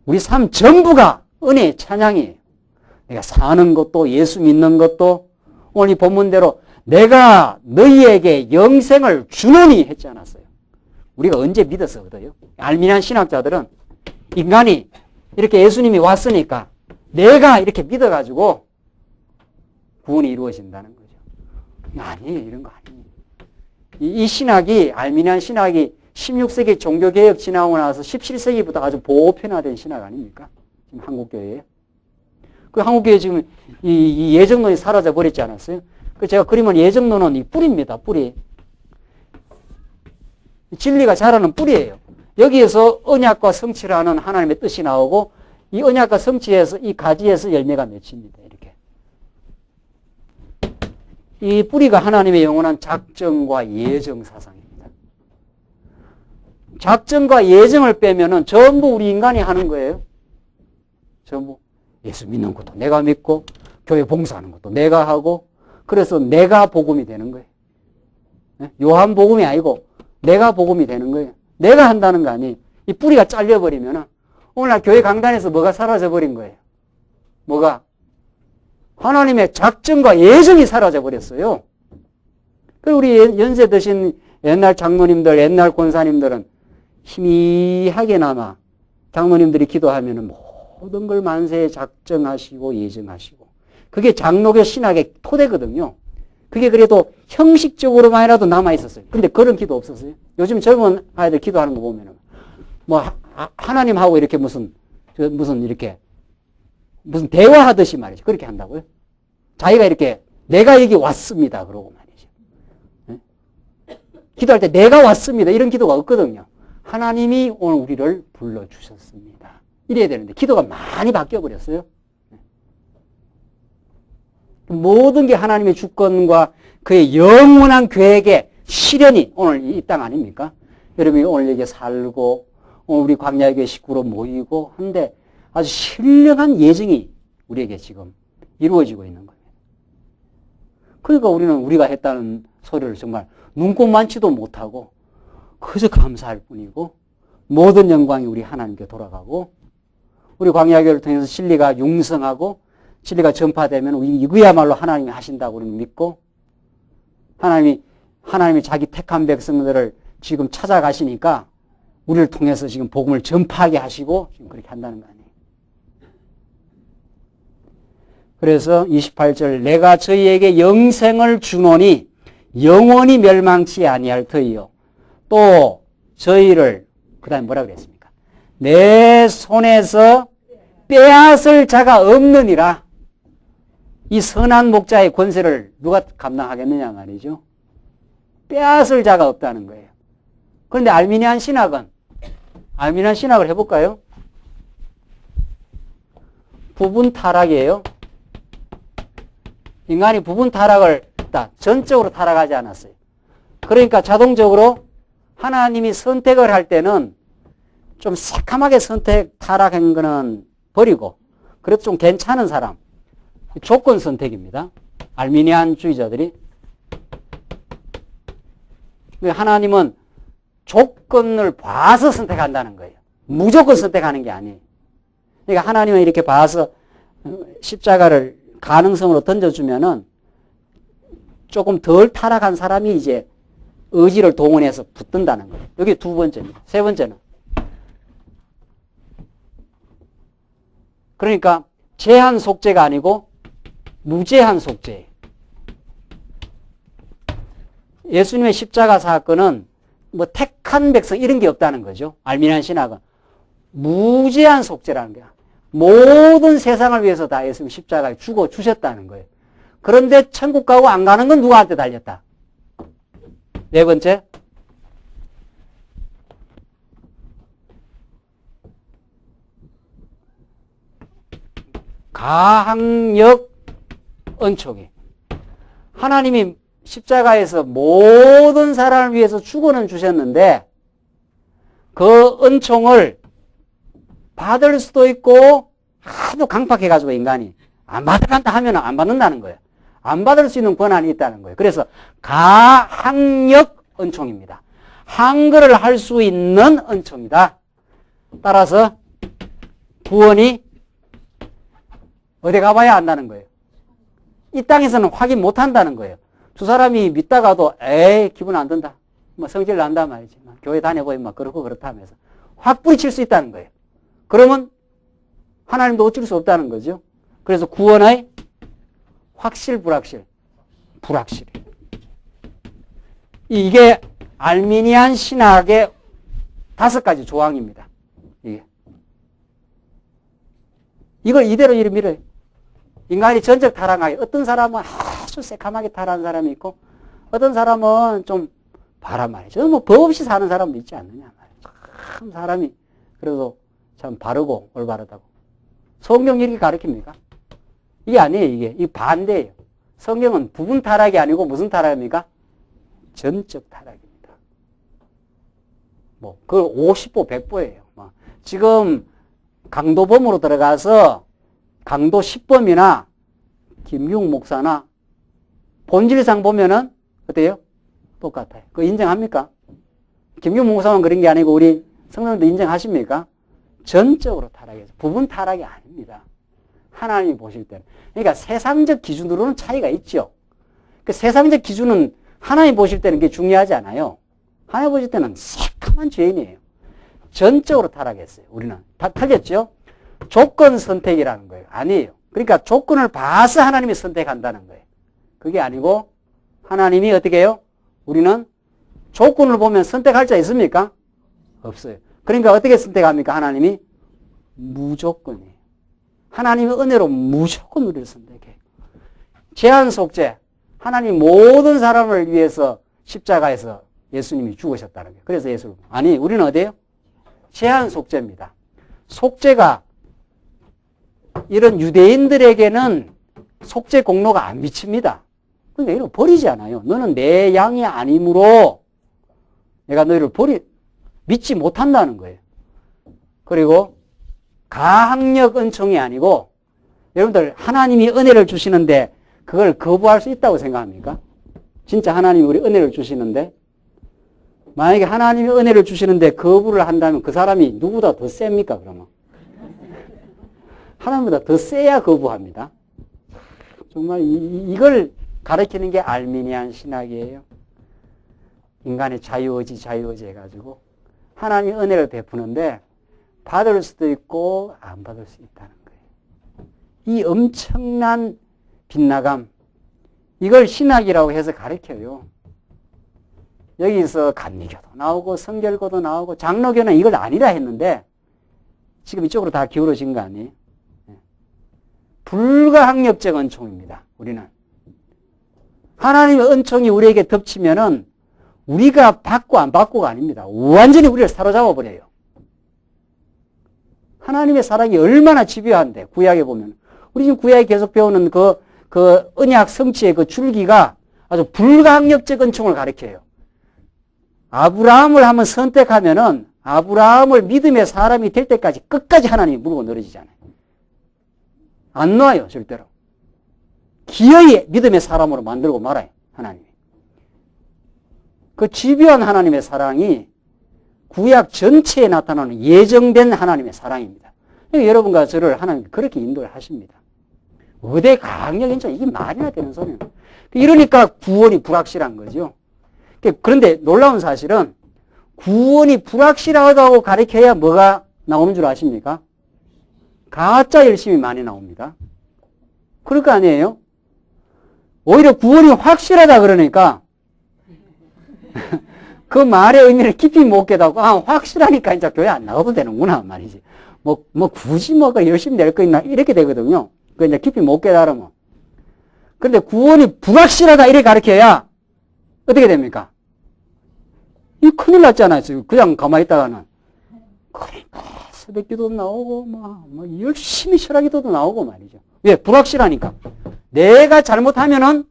우리 삶 전부가 은혜의 찬양이에요. 내가 사는 것도 예수 믿는 것도 오늘 이 본문대로 내가 너희에게 영생을 주노니 했지 않았어요. 우리가 언제 믿어서 얻어요? 알미니안 신학자들은 인간이 이렇게 예수님이 왔으니까 내가 이렇게 믿어가지고 구원이 이루어진다는 거죠. 아니에요. 이런 거 아니에요. 이 신학이 알미니안 신학이 16세기 종교개혁 지나고 나서 17세기부터 아주 보편화된 신학 아닙니까? 지금 한국교회에. 그 한국교회 지금 이 예정론이 사라져 버렸지 않았어요? 그 제가 그림은 예정론은 이 뿌리입니다. 뿌리. 진리가 자라는 뿌리예요. 여기에서 언약과 성취라는 하나님의 뜻이 나오고 이 언약과 성취에서 이 가지에서 열매가 맺힙니다. 이렇게. 이 뿌리가 하나님의 영원한 작정과 예정 사상입니다. 작정과 예정을 빼면은 전부 우리 인간이 하는 거예요. 전부. 예수 믿는 것도 내가 믿고 교회 봉사하는 것도 내가 하고 그래서 내가 복음이 되는 거예요. 요한 복음이 아니고 내가 복음이 되는 거예요. 내가 한다는 거 아니에요. 이 뿌리가 잘려버리면 오늘날 교회 강단에서 뭐가 사라져버린 거예요. 뭐가? 하나님의 작정과 예정이 사라져버렸어요. 그리고 우리 연세 드신 옛날 장로님들, 옛날 권사님들은 희미하게나마 장로님들이 기도하면은 모든 걸 만세에 작정하시고 예정하시고 그게 장로교 신학의 토대거든요. 그게 그래도 형식적으로만이라도 남아있었어요. 근데 그런 기도 없었어요. 요즘 젊은 아이들 기도하는 거 보면은 뭐 하나님하고 이렇게 무슨 이렇게 무슨 대화하듯이 말이죠. 그렇게 한다고요. 자기가 이렇게 내가 여기 왔습니다. 그러고 말이죠. 네? 기도할 때 내가 왔습니다. 이런 기도가 없거든요. 하나님이 오늘 우리를 불러주셨습니다. 이래야 되는데 기도가 많이 바뀌어버렸어요. 모든 게 하나님의 주권과 그의 영원한 계획의 실현이 오늘 이 땅 아닙니까? 여러분이 오늘 여기 살고 오늘 우리 광야교회 식구로 모이고 한데 아주 신령한 예정이 우리에게 지금 이루어지고 있는 겁니다. 그러니까 우리는 우리가 했다는 소리를 정말 눈꼽만치도 못하고 그저 감사할 뿐이고 모든 영광이 우리 하나님께 돌아가고 우리 광야교회를 통해서 진리가 융성하고 진리가 전파되면 이거야말로 하나님이 하신다고 우리는 믿고 하나님이 자기 택한 백성들을 지금 찾아가시니까 우리를 통해서 지금 복음을 전파하게 하시고 지금 그렇게 한다는 거 아니에요. 그래서 28절 내가 저희에게 영생을 주노니 영원히 멸망치 아니할 터이요. 또 저희를 그 다음에 뭐라 그랬습니까? 내 손에서 빼앗을 자가 없느니라. 이 선한 목자의 권세를 누가 감당하겠느냐 말이죠. 빼앗을 자가 없다는 거예요. 그런데 알미니안 신학을 해볼까요? 부분 타락이에요. 인간이 부분 타락을 했다. 전적으로 타락하지 않았어요. 그러니까 자동적으로 하나님이 선택을 할 때는 좀 새카맣게 타락한 거는 버리고 그래도 좀 괜찮은 사람 조건 선택입니다. 알미니안주의자들이 하나님은 조건을 봐서 선택한다는 거예요. 무조건 선택하는 게 아니에요. 그러니까 하나님은 이렇게 봐서 십자가를 가능성으로 던져주면은 조금 덜 타락한 사람이 이제 의지를 동원해서 붙든다는 거예요. 여기 두 번째입니다. 세 번째는. 그러니까 제한 속죄가 아니고 무제한 속죄예요. 예수님의 십자가 사건은 뭐 택한 백성 이런 게 없다는 거죠. 알미니안 신학은. 무제한 속죄라는 거야. 모든 세상을 위해서 다 예수님 십자가에 죽어 주셨다는 거예요. 그런데 천국 가고 안 가는 건 누구한테 달렸다? 네 번째. 가항력 은총이. 하나님이 십자가에서 모든 사람을 위해서 죽어는 주셨는데 그 은총을 받을 수도 있고 하도 강팍해가지고 인간이 안 받아간다 하면 안 받는다는 거예요. 안 받을 수 있는 권한이 있다는 거예요. 그래서 가항력 은총입니다. 한글을 할 수 있는 은총이다. 따라서 구원이 어디 가봐야 안다는 거예요. 이 땅에서는 확인 못 한다는 거예요. 두 사람이 믿다가도 에이 기분 안 든다. 뭐 성질 난다 말이지. 교회 다녀보면 막 그렇고 그렇다 하면서 확 뿌리칠 수 있다는 거예요. 그러면 하나님도 어쩔 수 없다는 거죠. 그래서 구원의 확실, 불확실, 불확실. 이게 알미니안 신학의 5가지 조항입니다. 이걸 이대로 밀어요. 인간이 전적 타락하게 어떤 사람은 아주 새카맣게 타락한 사람이 있고 어떤 사람은 좀 바란 말이죠. 뭐 법 없이 사는 사람도 있지 않느냐 말이죠. 참 사람이 그래도 참 바르고 올바르다고. 성경이 이렇게 가르칩니까? 이게 아니에요. 이게 반대예요. 성경은 부분 타락이 아니고 무슨 타락입니까? 전적 타락입니다. 뭐 그걸 50보 100보예요. 지금 강도범으로 들어가서 강도 10범이나 김용 목사나 본질상 보면은 어때요? 똑같아요. 그거 인정합니까? 김용 목사만 그런 게 아니고 우리 성도님도 인정하십니까? 전적으로 타락해서 부분 타락이 아닙니다. 하나님이 보실 때는. 그러니까 세상적 기준으로는 차이가 있죠. 그 세상적 기준은 하나님 보실 때는 그게 중요하지 않아요. 하나님 보실 때는 새카만 죄인이에요. 전적으로 타락했어요. 우리는. 다 틀렸죠? 조건 선택이라는 거예요. 아니에요. 그러니까 조건을 봐서 하나님이 선택한다는 거예요. 그게 아니고 하나님이 어떻게 해요? 우리는 조건을 보면 선택할 자 있습니까? 없어요. 그러니까 어떻게 선택합니까? 하나님이 무조건이에요. 하나님의 은혜로 무조건 우리를 선택해요. 제한 속죄. 하나님 모든 사람을 위해서 십자가에서 예수님이 죽으셨다는 거예요. 그래서 예수. 아니, 우리는 어디예요? 제한 속죄입니다. 속죄가 이런 유대인들에게는 속죄 공로가 안 미칩니다. 그러니까 이걸 버리지 않아요. 너는 내 양이 아니므로 내가 너희를 믿지 못한다는 거예요. 그리고 가항력 은총이 아니고 여러분들 하나님이 은혜를 주시는데 그걸 거부할 수 있다고 생각합니까? 진짜 하나님이 우리 은혜를 주시는데 만약에 하나님이 은혜를 주시는데 거부를 한다면 그 사람이 누구보다 더 셉니까? 그러면 하나님보다 더 세야 거부합니다. 정말 이걸 가르치는 게 알미니안 신학이에요. 인간의 자유의지 해가지고 하나님이 은혜를 베푸는데 받을 수도 있고 안 받을 수 있다는 거예요. 이 엄청난 빗나감, 이걸 신학이라고 해서 가르쳐요. 여기서 감리교도 나오고 성결교도 나오고 장로교는 이걸 아니라 했는데 지금 이쪽으로 다 기울어진 거 아니에요? 불가항력적 은총입니다. 우리는. 하나님의 은총이 우리에게 덮치면은 우리가 받고 안 받고가 아닙니다. 완전히 우리를 사로잡아 버려요. 하나님의 사랑이 얼마나 집요한데, 구약에 보면. 우리 지금 구약에 계속 배우는 그 언약 성취의 그 줄기가 아주 불가항력적 은총을 가리켜요. 아브라함을 한번 선택하면은 아브라함을 믿음의 사람이 될 때까지 끝까지 하나님이 물고 늘어지잖아요. 안 놔요, 절대로. 기어이 믿음의 사람으로 만들고 말아요, 하나님이. 그 집요한 하나님의 사랑이 구약 전체에 나타나는 예정된 하나님의 사랑입니다. 그러니까 여러분과 저를 하나님 그렇게 인도를 하십니다. 어디 강력인지 이게 말이나 되는 소리는. 이러니까 구원이 불확실한 거죠. 그런데 놀라운 사실은 구원이 불확실하다고 가르쳐야 뭐가 나오는 줄 아십니까? 가짜 열심이 많이 나옵니다. 그럴 거 아니에요? 오히려 구원이 확실하다 그러니까 그 말의 의미를 깊이 못 깨닫고 확실하니까 이제 교회 안 나가도 되는구나 말이지. 굳이 열심히 낼 거 있나 이렇게 되거든요. 그 이제 깊이 못 깨달으면. 그런데 구원이 불확실하다 이렇게 가르쳐야 어떻게 됩니까? 이 큰일 났잖아요. 그냥 가만히 있다가는. 그러니까 새벽 기도도 나오고 열심히 철학 기도도 나오고 말이죠. 왜? 불확실하니까. 내가 잘못하면은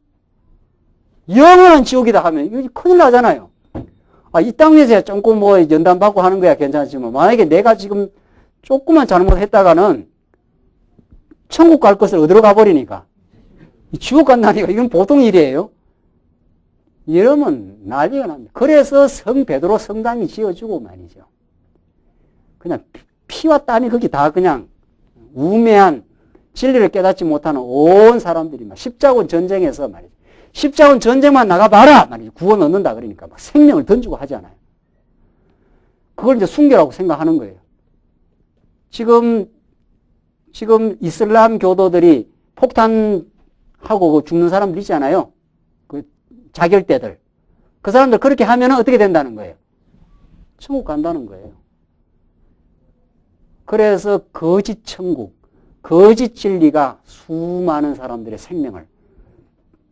영원한 지옥이다 하면 이거 큰일 나잖아요. 이 땅에서 조금 연단 받고 하는 거야 괜찮지만 만약에 내가 지금 조금만 잘못했다가는 천국 갈 것을 어디로 가버리니까 지옥 간다니까 이건 보통 일이에요. 이러면 난리가 납니다. 그래서 성 베드로 성당이 지어주고 말이죠. 그냥 피와 땀이 거기 다 그냥 우매한 진리를 깨닫지 못하는 온 사람들이 십자군 전쟁에서 말이죠. 십자군 전쟁만 나가봐라 말이죠. 구원 얻는다 그러니까 막 생명을 던지고 하잖아요. 그걸 이제 순교라고 생각하는 거예요. 지금 이슬람 교도들이 폭탄하고 죽는 사람들 있잖아요. 그 자결대들. 그 사람들 그렇게 하면 어떻게 된다는 거예요? 천국 간다는 거예요. 그래서 거짓 천국, 거짓 진리가 수많은 사람들의 생명을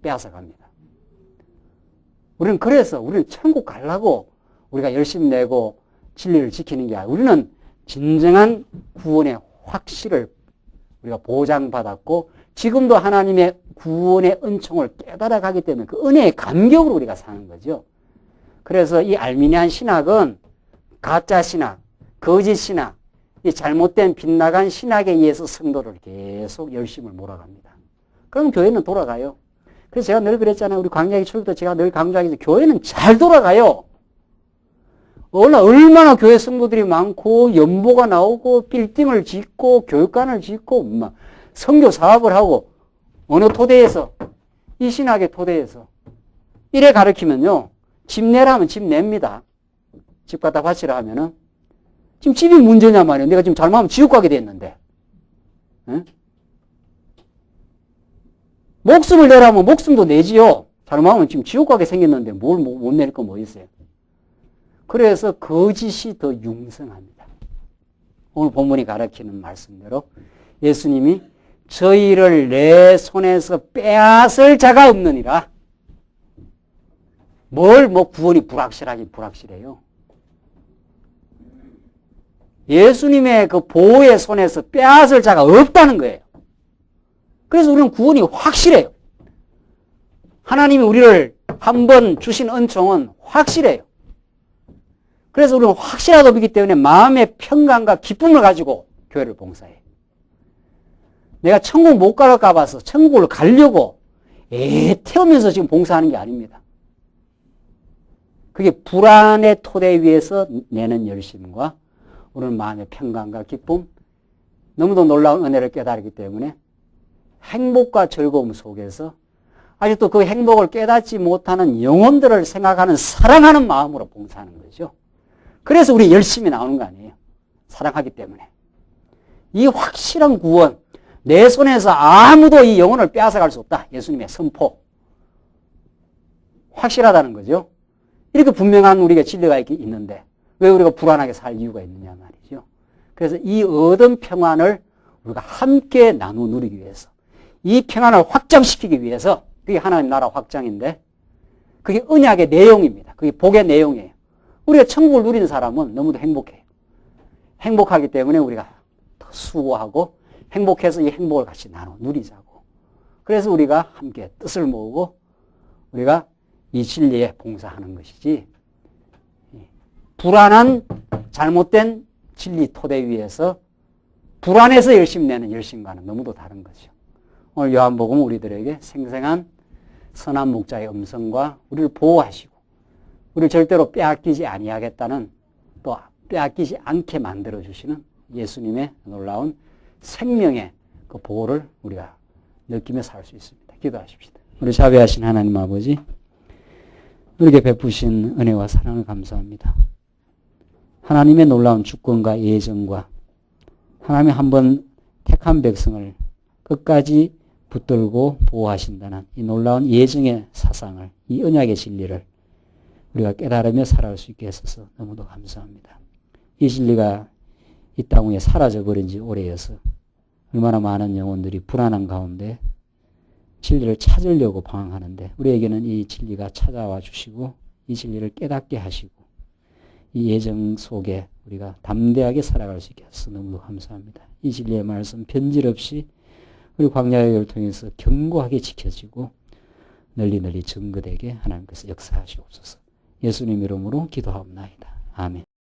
빼앗아갑니다. 우리는 천국 가려고 우리가 열심히 내고 진리를 지키는 게 아니라 우리는 진정한 구원의 확실을 우리가 보장받았고 지금도 하나님의 구원의 은총을 깨달아가기 때문에 그 은혜의 감격으로 우리가 사는 거죠. 그래서 이 알미니안 신학은 가짜 신학, 거짓 신학, 이 잘못된 빗나간 신학에 의해서 성도를 계속 열심을 몰아갑니다. 그럼 교회는 돌아가요. 그래서 제가 늘 그랬잖아요. 우리 광야기 초기부터 제가 늘 강조하기도 교회는 잘 돌아가요. 얼마나 교회 성도들이 많고 연보가 나오고 빌딩을 짓고 교육관을 짓고 선교 사업을 하고 어느 토대에서 이 신학의 토대에서 이래 가르치면요. 집 내라 하면 집 냅니다. 집 갖다 바치라 하면은 지금 집이 문제냐 말이에요. 내가 지금 잘못하면 지옥 가게 됐는데. 에? 목숨을 내라면 목숨도 내지요. 잘못하면 지금 지옥 가게 생겼는데 뭘 못 낼 거 뭐 있어요. 그래서 거짓이 더 융성합니다. 오늘 본문이 가르치는 말씀대로 예수님이 저희를 내 손에서 빼앗을 자가 없느니라. 구원이 불확실하긴 불확실해요. 예수님의 그 보호의 손에서 빼앗을 자가 없다는 거예요. 그래서 우리는 구원이 확실해요. 하나님이 우리를 한번 주신 은총은 확실해요. 그래서 우리는 확실하다고 믿기 때문에 마음의 평강과 기쁨을 가지고 교회를 봉사해요. 내가 천국 못 갈까 봐서 천국을 가려고 애태우면서 지금 봉사하는 게 아닙니다. 그게 불안의 토대 위에서 내는 열심과 우리는 마음의 평강과 기쁨, 너무도 놀라운 은혜를 깨달았기 때문에 행복과 즐거움 속에서 아직도 그 행복을 깨닫지 못하는 영혼들을 생각하는 사랑하는 마음으로 봉사하는 거죠. 그래서 우리 열심히 나오는 거 아니에요. 사랑하기 때문에. 이 확실한 구원, 내 손에서 아무도 이 영혼을 빼앗아갈 수 없다. 예수님의 선포. 확실하다는 거죠. 이렇게 분명한 우리가 진리가 있는데 왜 우리가 불안하게 살 이유가 있느냐 말이죠. 그래서 이 얻은 평안을 우리가 함께 나누어 누리기 위해서 이 평안을 확장시키기 위해서 그게 하나님 나라 확장인데 그게 언약의 내용입니다. 그게 복의 내용이에요. 우리가 천국을 누리는 사람은 너무도 행복해요. 행복하기 때문에 우리가 더 수고하고 행복해서 이 행복을 같이 나눠 누리자고. 그래서 우리가 함께 뜻을 모으고 우리가 이 진리에 봉사하는 것이지 불안한 잘못된 진리 토대 위에서 불안해서 열심히 내는 열심과는 너무도 다른 거죠. 오늘 요한복음은 우리들에게 생생한 선한 목자의 음성과 우리를 보호하시고 우리를 절대로 빼앗기지 아니하겠다는 또 빼앗기지 않게 만들어주시는 예수님의 놀라운 생명의 그 보호를 우리가 느끼며 살 수 있습니다. 기도하십시다. 우리 자비하신 하나님 아버지, 우리에게 베푸신 은혜와 사랑을 감사합니다. 하나님의 놀라운 주권과 예정과 하나님이 한번 택한 백성을 끝까지 붙들고 보호하신다는 이 놀라운 예정의 사상을, 이 언약의 진리를 우리가 깨달으며 살아갈 수 있게 해서 너무도 감사합니다. 이 진리가 이 땅 위에 사라져버린 지 오래여서 얼마나 많은 영혼들이 불안한 가운데 진리를 찾으려고 방황하는데 우리에게는 이 진리가 찾아와 주시고 이 진리를 깨닫게 하시고 이 예정 속에 우리가 담대하게 살아갈 수 있게 해서 너무도 감사합니다. 이 진리의 말씀 변질 없이 우리 광야를 통해서 견고하게 지켜지고 널리 증거되게 하나님께서 역사하시옵소서. 예수님 이름으로 기도하옵나이다. 아멘.